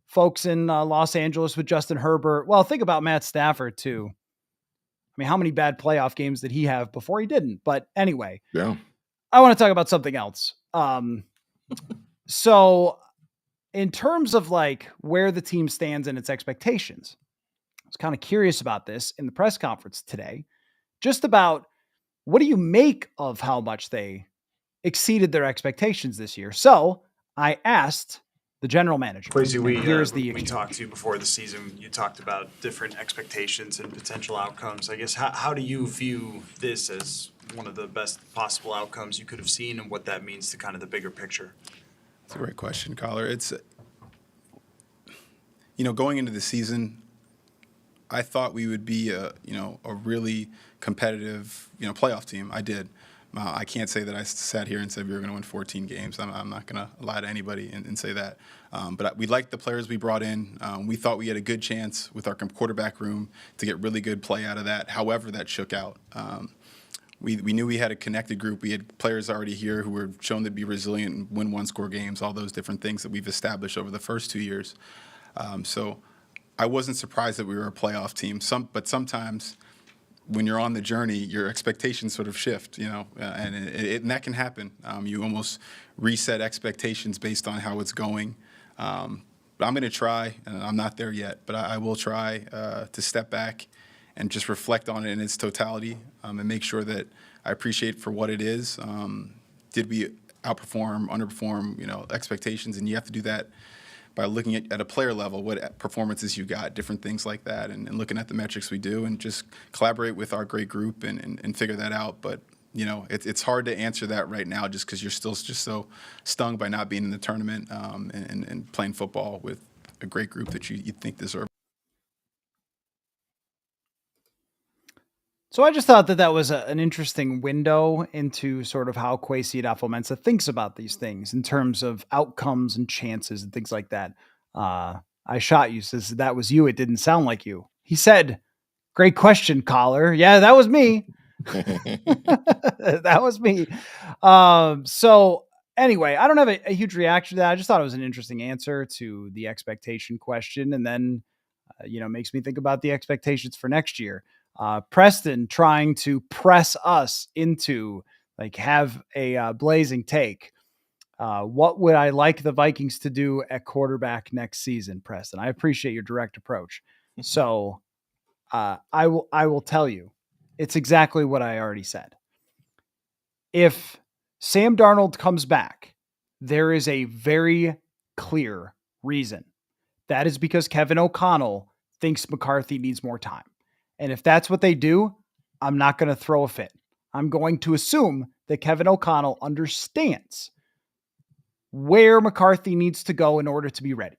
folks in Los Angeles with Justin Herbert. Well, think about Matt Stafford too. I mean, how many bad playoff games did he have before he didn't? But anyway, yeah, I want to talk about something else. So in terms of like where the team stands and its expectations, I was kind of curious about this in the press conference today, just about what do you make of how much they exceeded their expectations this year? So I asked the general manager. Kwesi, we talked to you before the season. You talked about different expectations and potential outcomes. I guess, how do you view this as one of the best possible outcomes you could have seen and what that means to kind of the bigger picture? It's a great question, Coller. It's, going into the season, I thought we would be a really competitive, playoff team. I did. I can't say that I sat here and said we were going to win 14 games. I'm not going to lie to anybody and say that. But we liked the players we brought in. We thought we had a good chance with our quarterback room to get really good play out of that, however that shook out. We knew we had a connected group. We had players already here who were shown to be resilient and win one-score games, all those different things that we've established over the first 2 years. So I wasn't surprised that we were a playoff team. But sometimes when you're on the journey, your expectations sort of shift, and that can happen. You almost reset expectations based on how it's going. But I'm going to try, and I'm not there yet, but I will try to step back and just reflect on it in its totality and make sure that I appreciate for what it is. Did we outperform, underperform, expectations? And you have to do that by looking at a player level, what performances you got, different things like that, and looking at the metrics we do, and just collaborate with our great group and figure that out. But, it's hard to answer that right now just because you're still just so stung by not being in the tournament and playing football with a great group that you think deserve. So I just thought that was an interesting window into sort of how Kwesi adofo-mensah thinks about these things in terms of outcomes and chances and things like that. I shot you, says that was you. It didn't sound like you. He said, great question, Coller. Yeah, that was me. That was me. So anyway, I don't have a huge reaction to that. I just thought it was an interesting answer to the expectation question. And then, makes me think about the expectations for next year. Preston trying to press us into have a blazing take. What would I like the Vikings to do at quarterback next season, Preston? I appreciate your direct approach. So I will tell you, it's exactly what I already said. If Sam Darnold comes back, there is a very clear reason. That is because Kevin O'Connell thinks McCarthy needs more time. And if that's what they do, I'm not going to throw a fit. I'm going to assume that Kevin O'Connell understands where McCarthy needs to go in order to be ready.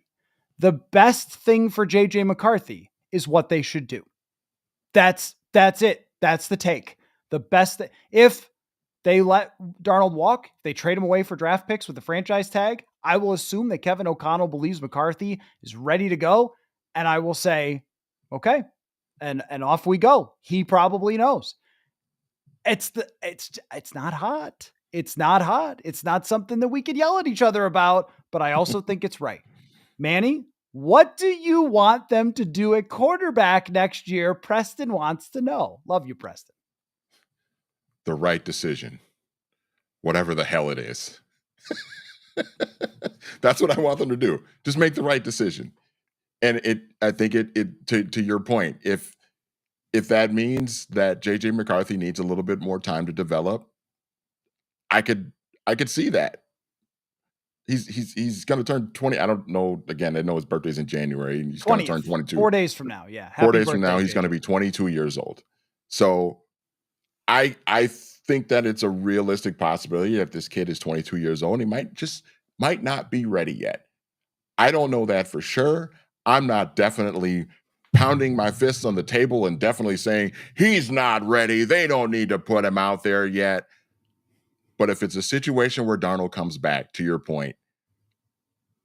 The best thing for JJ McCarthy is what they should do. That's it. That's the take. The best if they let Darnold walk, they trade him away for draft picks with the franchise tag, I will assume that Kevin O'Connell believes McCarthy is ready to go. And I will say, okay. And off we go. He probably knows. It's not hot. It's not hot. It's not something that we could yell at each other about, but I also think it's right. Manny, what do you want them to do at quarterback next year? Preston wants to know. Love you, Preston. The right decision. Whatever the hell it is. That's what I want them to do. Just make the right decision. And I think to your point, if that means that JJ McCarthy needs a little bit more time to develop, I could see that. He's going to turn 20. I don't know. Again, I know his birthday's in January, and he's going to turn 22. 4 days from now. Yeah. Happy 4 days birthday, from now, he's JJ. going to be 22 years old. So I think that it's a realistic possibility that this kid is 22 years old. He might not be ready yet. I don't know that for sure. I'm not definitely pounding my fists on the table and definitely saying he's not ready. They don't need to put him out there yet. But if it's a situation where Darnold comes back, to your point,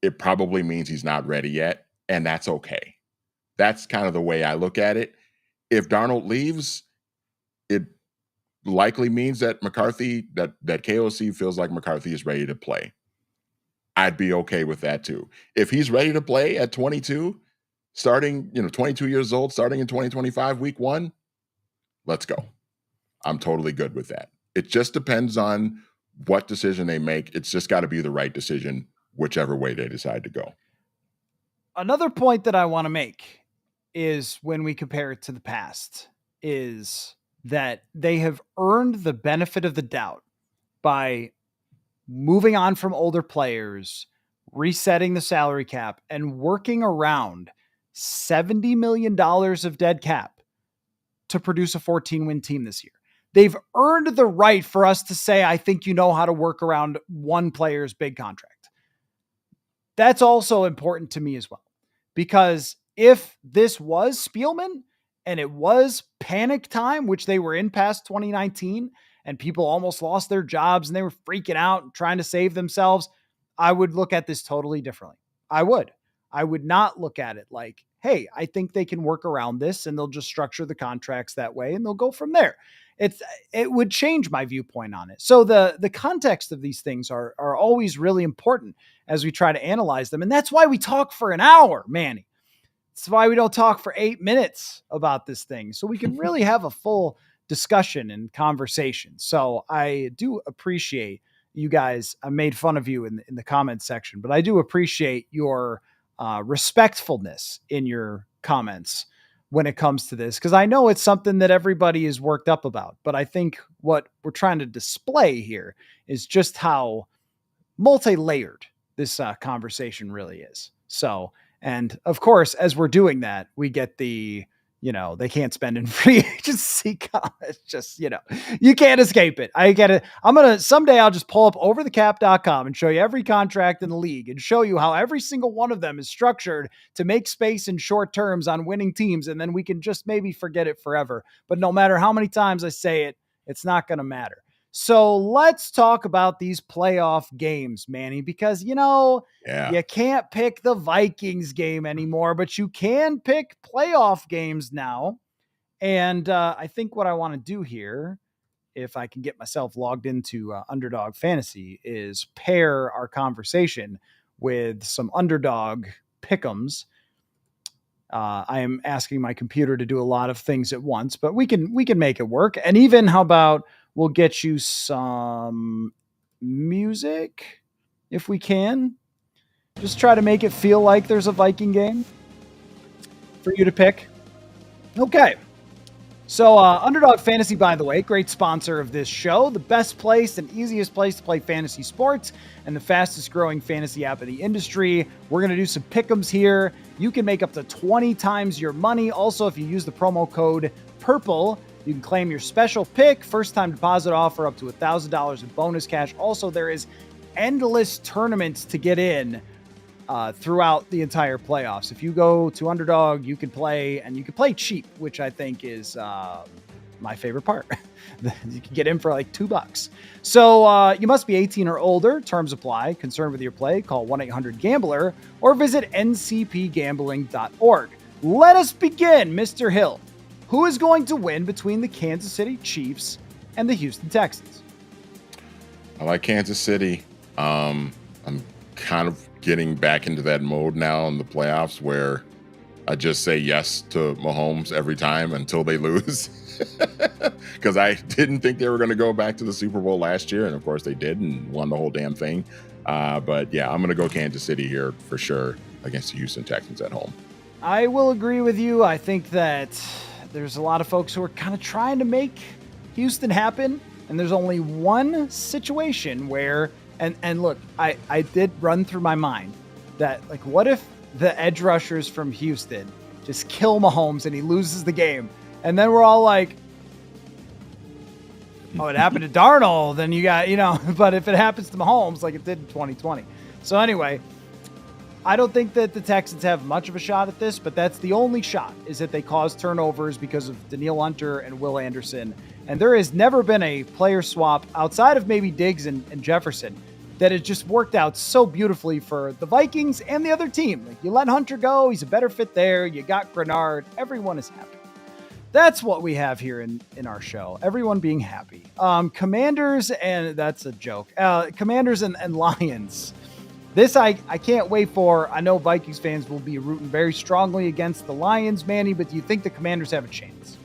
it probably means he's not ready yet, and that's okay. That's kind of the way I look at it. If Darnold leaves, it likely means that McCarthy, that KOC feels like McCarthy is ready to play. I'd be okay with that too. If he's ready to play at 22, starting, 22 years old, starting in 2025, week 1, let's go. I'm totally good with that. It just depends on what decision they make. It's just got to be the right decision, whichever way they decide to go. Another point that I want to make is when we compare it to the past is that they have earned the benefit of the doubt by moving on from older players, resetting the salary cap, and working around $70 million of dead cap to produce a 14-win team this year. They've earned the right for us to say, I think you know how to work around one player's big contract. That's also important to me as well, because if this was Spielman and it was panic time, which they were in past 2019, and people almost lost their jobs and they were freaking out and trying to save themselves, I would look at this totally differently. I would not look at it like, hey, I think they can work around this and they'll just structure the contracts that way and they'll go from there. It would change my viewpoint on it. So the context of these things are always really important as we try to analyze them. And that's why we talk for an hour, Manny. That's why we don't talk for 8 minutes about this thing. So we can really have a full discussion and conversation. So I do appreciate you guys. I made fun of you in the comments section, but I do appreciate your respectfulness in your comments when it comes to this, because I know it's something that everybody is worked up about. But I think what we're trying to display here is just how multi-layered this conversation really is. So, and of course, as we're doing that, we get the, they can't spend in free agency comments. Just, you can't escape it. I get it. Someday I'll just pull up overthecap.com and show you every contract in the league and show you how every single one of them is structured to make space in short terms on winning teams. And then we can just maybe forget it forever. But no matter how many times I say it, it's not going to matter. So let's talk about these playoff games, Manny, because, you can't pick the Vikings game anymore, but you can pick playoff games now. And I think what I want to do here, if I can get myself logged into Underdog Fantasy, is pair our conversation with some Underdog pick'ems. I am asking my computer to do a lot of things at once, but we can make it work. And even how about we'll get you some music if we can. Just try to make it feel like there's a Viking game for you to pick. Okay. So Underdog Fantasy, by the way, great sponsor of this show, the best place and easiest place to play fantasy sports and the fastest growing fantasy app in the industry. We're going to do some pick'ems here. You can make up to 20 times your money. Also, if you use the promo code PURPLE, you can claim your special pick, first time deposit offer up to $1,000 in bonus cash. Also, there is endless tournaments to get in throughout the entire playoffs. If you go to Underdog, you can play, and you can play cheap, which I think is my favorite part. You can get in for like $2. So you must be 18 or older. Terms apply. Concerned with your play? Call 1-800-GAMBLER or visit ncpgambling.org. Let us begin, Mr. Hill. Who is going to win between the Kansas City Chiefs and the Houston Texans? I like Kansas City. I'm kind of getting back into that mode now in the playoffs where I just say yes to Mahomes every time until they lose. Because I didn't think they were going to go back to the Super Bowl last year. And of course they did and won the whole damn thing. But yeah, I'm going to go Kansas City here for sure against the Houston Texans at home. I will agree with you. I think that there's a lot of folks who are kind of trying to make Houston happen, and there's only one situation where, and look, I did run through my mind that, like, what if the edge rushers from Houston just kill Mahomes and he loses the game? And then we're all like, oh, it happened to Darnold, then you got, but if it happens to Mahomes like it did in 2020. So anyway, I don't think that the Texans have much of a shot at this, but that's the only shot, is that they cause turnovers because of Danielle Hunter and Will Anderson. And there has never been a player swap outside of maybe Diggs and Jefferson that has just worked out so beautifully for the Vikings and the other team. Like, you let Hunter go, he's a better fit there. You got Grenard. Everyone is happy. That's what we have here in our show. Everyone being happy. Commanders, and that's a joke. Commanders and Lions. This I can't wait for. I know Vikings fans will be rooting very strongly against the Lions, Manny, but do you think the Commanders have a chance?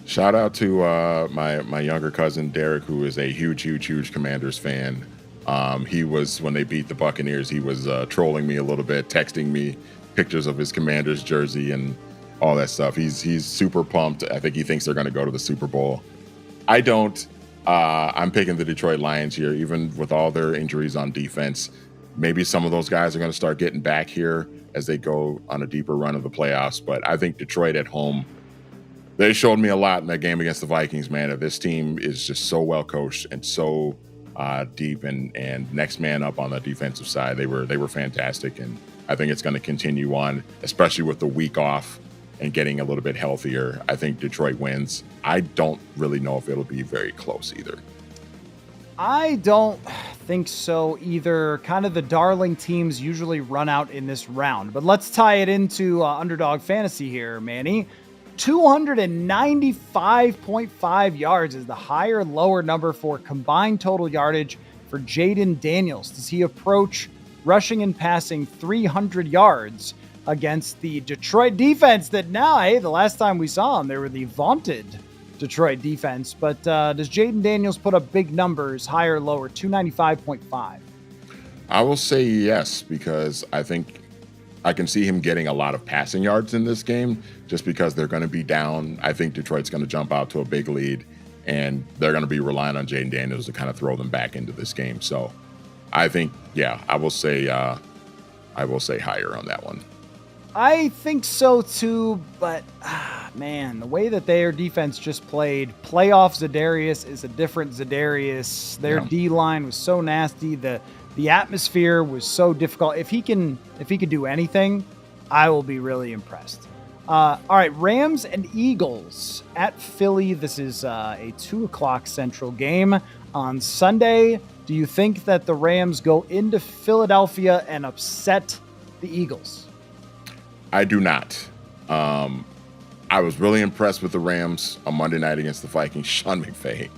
Shout out to my younger cousin, Derek, who is a huge Commanders fan. He was, when they beat the Buccaneers, he was trolling me a little bit, texting me pictures of his Commanders jersey and all that stuff. He's super pumped. I think he thinks they're going to go to the Super Bowl. I don't. I'm picking the Detroit Lions here, even with all their injuries on defense. Maybe some of those guys are going to start getting back here as they go on a deeper run of the playoffs. But I think Detroit at home, they showed me a lot in that game against the Vikings, man. This team is just so well coached and so deep and next man up on the defensive side. They were fantastic, and I think it's going to continue on, especially with the week off and getting a little bit healthier. I think Detroit wins. I don't really know if it'll be very close either. I don't think so either. Kind of the darling teams usually run out in this round, but let's tie it into underdog fantasy here, Manny. 295.5 yards is the higher lower number for combined total yardage for Jaden Daniels. Does he approach rushing and passing 300 yards against the Detroit defense that now, hey, the last time we saw them, they were the vaunted Detroit defense. But does Jaden Daniels put up big numbers, higher, lower, 295.5? I will say yes, because I think I can see him getting a lot of passing yards in this game just because they're going to be down. I think Detroit's going to jump out to a big lead, and they're going to be relying on Jaden Daniels to kind of throw them back into this game. So I think, yeah, I will say higher on that one. I think so too, but man, the way that their defense just played, playoff Za'Darius is a different Za'Darius. Their D-line was so nasty. The atmosphere was so difficult. If he can do anything, I will be really impressed. All right, Rams and Eagles at Philly. This is a 2:00 Central game on Sunday. Do you think that the Rams go into Philadelphia and upset the Eagles? I do not. I was really impressed with the Rams on Monday night against the Vikings. Sean McVay,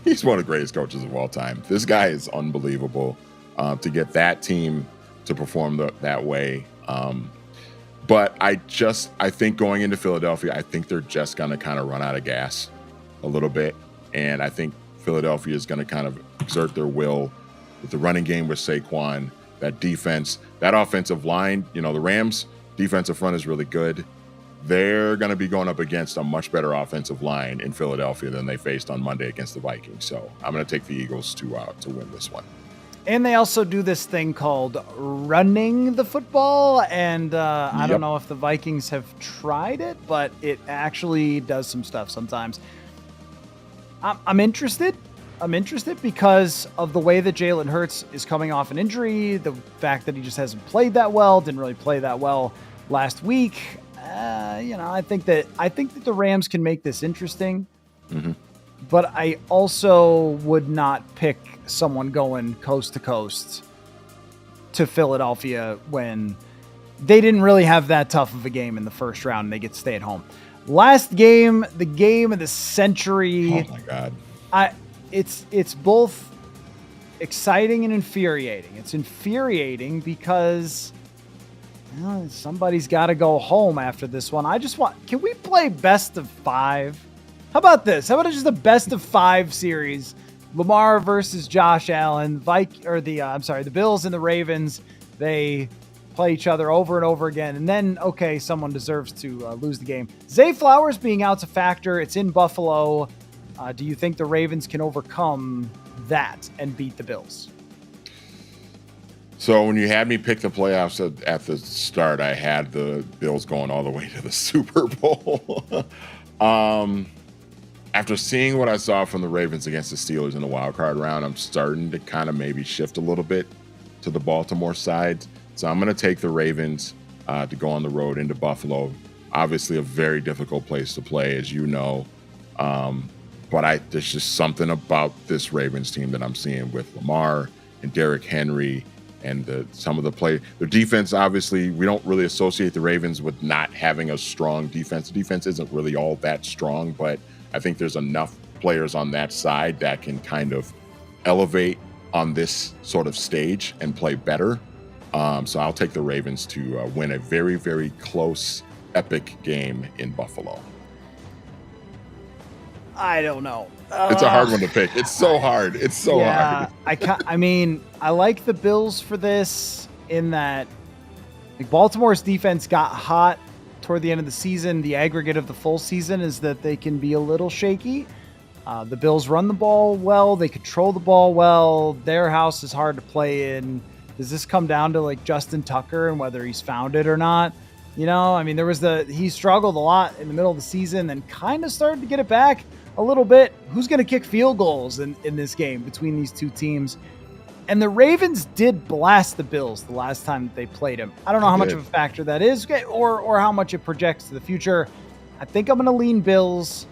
he's one of the greatest coaches of all time. This guy is unbelievable. To get that team to perform that way. But I think going into Philadelphia, I think they're just going to kind of run out of gas a little bit. And I think Philadelphia is going to kind of exert their will with the running game with Saquon, that defense, that offensive line. The Rams' defensive front is really good. They're going to be going up against a much better offensive line in Philadelphia than they faced on Monday against the Vikings. So I'm going to take the Eagles to win this one. And they also do this thing called running the football. And I don't know if the Vikings have tried it, but it actually does some stuff sometimes. I'm interested. I'm interested because of the way that Jalen Hurts is coming off an injury, the fact that he just hasn't played that well, didn't really play that well last week. I think that the Rams can make this interesting. Mm-hmm. But I also would not pick someone going coast to coast to Philadelphia when they didn't really have that tough of a game in the first round and they get to stay at home. Last game, the game of the century. Oh my God. It's both exciting and infuriating. It's infuriating because somebody's got to go home after this one. Can we play best of 5? How about this? How about just a best of 5 series? Lamar versus Josh Allen, the Bills and the Ravens. They play each other over and over again. And then, okay, someone deserves to lose the game. Zay Flowers being out's a factor. It's in Buffalo. Do you think the Ravens can overcome that and beat the Bills? So when you had me pick the playoffs at the start, I had the Bills going all the way to the Super Bowl. After seeing what I saw from the Ravens against the Steelers in the wild card round, I'm starting to kind of maybe shift a little bit to the Baltimore side. So I'm going to take the Ravens to go on the road into Buffalo. Obviously a very difficult place to play, as you know. But there's just something about this Ravens team that I'm seeing with Lamar and Derrick Henry and some of the play. Their defense, obviously, we don't really associate the Ravens with not having a strong defense. The defense isn't really all that strong, but I think there's enough players on that side that can kind of elevate on this sort of stage and play better. So I'll take the Ravens to win a very, very close, epic game in Buffalo. I don't know. It's a hard one to pick. It's so hard. It's so hard. I mean, I like the Bills for this in that Baltimore's defense got hot toward the end of the season. The aggregate of the full season is that they can be a little shaky. The Bills run the ball well. They control the ball well. Their house is hard to play in. Does this come down to like Justin Tucker and whether he's found it or not? You know, I mean, he struggled a lot in the middle of the season, then kind of started to get it back a little bit. Who's going to kick field goals in this game between these two teams? And the Ravens did blast the Bills the last time that they played them. I don't know how much of a factor that is or how much it projects to the future. I think I'm going to lean Bills.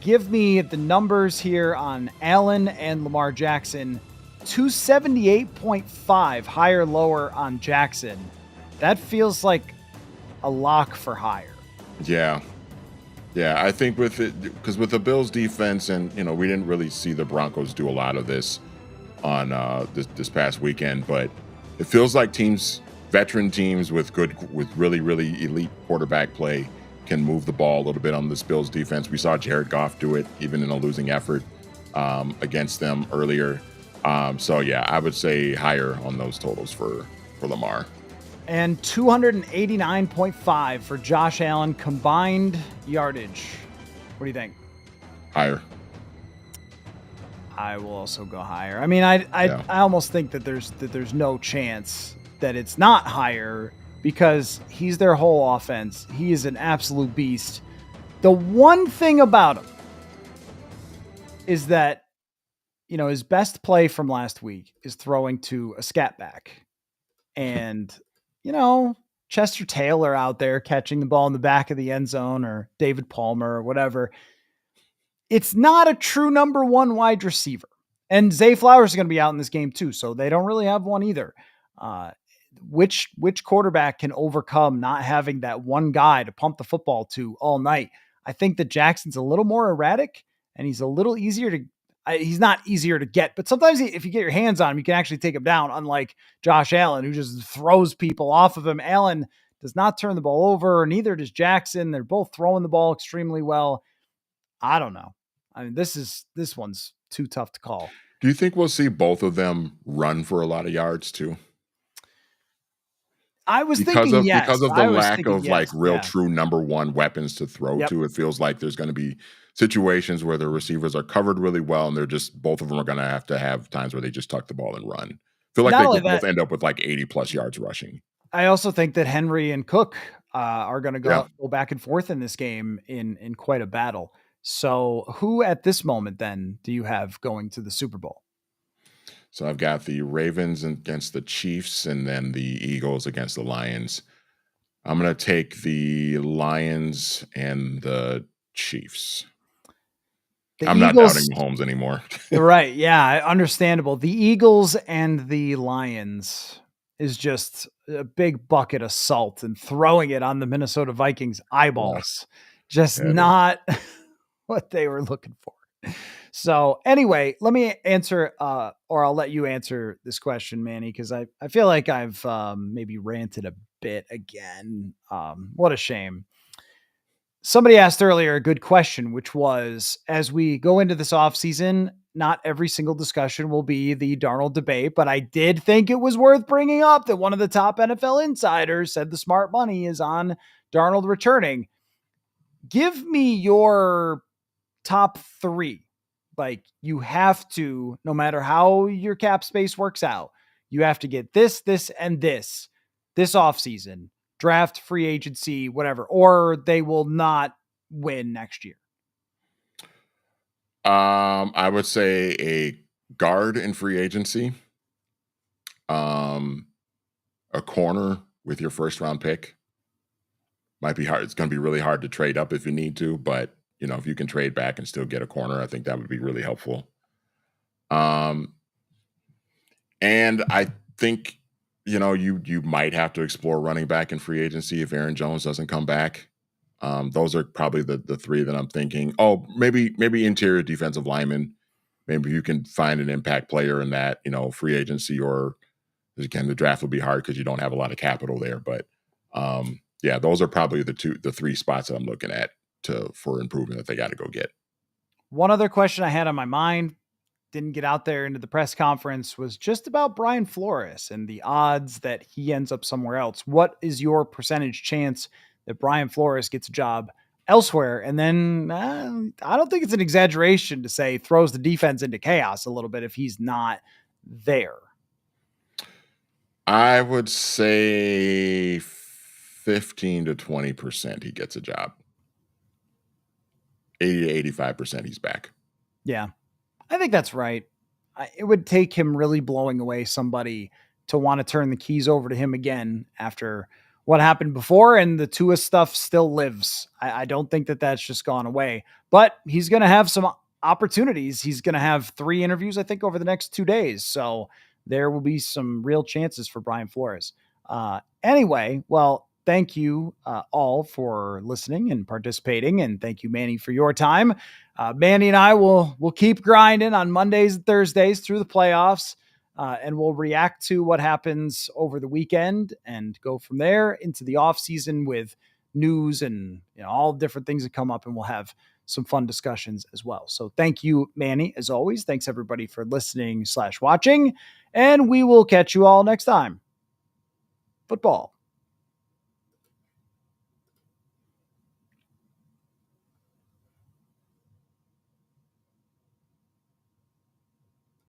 Give me the numbers here on Allen and Lamar Jackson. 278.5 higher, lower on Jackson. That feels like a lock for higher. Yeah, I think with it, because with the Bills defense, and we didn't really see the Broncos do a lot of this on this past weekend, but it feels like veteran teams with really, really elite quarterback play can move the ball a little bit on this Bills defense. We saw Jared Goff do it even in a losing effort against them earlier. So yeah, I would say higher on those totals for Lamar. And 289.5 for Josh Allen combined yardage. What do you think? Higher. I will also go higher. I mean, I almost think that there's no chance that it's not higher because he's their whole offense. He is an absolute beast. The one thing about him is that, his best play from last week is throwing to a scat back. And Chester Taylor out there catching the ball in the back of the end zone or David Palmer or whatever. It's not a true number one wide receiver. And Zay Flowers is going to be out in this game too. So they don't really have one either. Which quarterback can overcome not having that one guy to pump the football to all night? I think that Jackson's a little more erratic and he's a little easier to he's not easier to get, but sometimes if you get your hands on him, you can actually take him down, unlike Josh Allen, who just throws people off of him. Allen does not turn the ball over, neither does Jackson. They're both throwing the ball extremely well. I don't know. I mean, this one's too tough to call. Do you think we'll see both of them run for a lot of yards too? I was thinking yes. Because of the lack of real true number one weapons to throw to, it feels like there's going to be situations where the receivers are covered really well and both of them are going to have times where they just tuck the ball and run. I feel like they could both end up with like 80 plus yards rushing. I also think that Henry and Cook are going to go back and forth in this game in quite a battle. So who at this moment then do you have going to the Super Bowl? So I've got the Ravens against the Chiefs and then the Eagles against the Lions. I'm going to take the Lions and the Chiefs. I'm not doubting Mahomes anymore. Right. Yeah. Understandable. The Eagles and the Lions is just a big bucket of salt and throwing it on the Minnesota Vikings eyeballs. Just not what they were looking for. So anyway, let me answer, or I'll let you answer this question, Manny, because I feel like I've maybe ranted a bit again. What a shame. Somebody asked earlier a good question, which was, as we go into this offseason, not every single discussion will be the Darnold debate, but I did think it was worth bringing up that one of the top NFL insiders said the smart money is on Darnold returning. Give me your top three. Like, you have to, no matter how your cap space works out, you have to get this, and this offseason, draft, free agency, whatever, or they will not win next year. I would say a guard in free agency, a corner with your first round pick. Might be hard. It's going to be really hard to trade up if you need to, but if you can trade back and still get a corner, I think that would be really helpful. And I think you might have to explore running back in free agency if Aaron Jones doesn't come back. Those are probably the three that I'm thinking. Oh, maybe interior defensive lineman. Maybe you can find an impact player in that, free agency, or again, the draft will be hard because you don't have a lot of capital there. But yeah, those are probably the three spots that I'm looking at for improvement that they got to go get. One other question I had on my mind, didn't get out there into the press conference, was just about Brian Flores and the odds that he ends up somewhere else. What is your percentage chance that Brian Flores gets a job elsewhere? And then I don't think it's an exaggeration to say throws the defense into chaos a little bit if he's not there. I would say 15 to 20% he gets a job. 80 to 85% he's back. Yeah, I think that's right. It would take him really blowing away somebody to want to turn the keys over to him again after what happened before, and the Tua stuff still lives. I don't think that that's just gone away, but he's going to have some opportunities. He's going to have 3 interviews, I think, over the next 2 days. So there will be some real chances for Brian Flores. Anyway, well, thank you all for listening and participating. And thank you, Manny, for your time. Manny and I will keep grinding on Mondays and Thursdays through the playoffs. And we'll react to what happens over the weekend and go from there into the offseason with news and all different things that come up, and we'll have some fun discussions as well. So thank you, Manny, as always. Thanks everybody for listening / watching, and we will catch you all next time. Football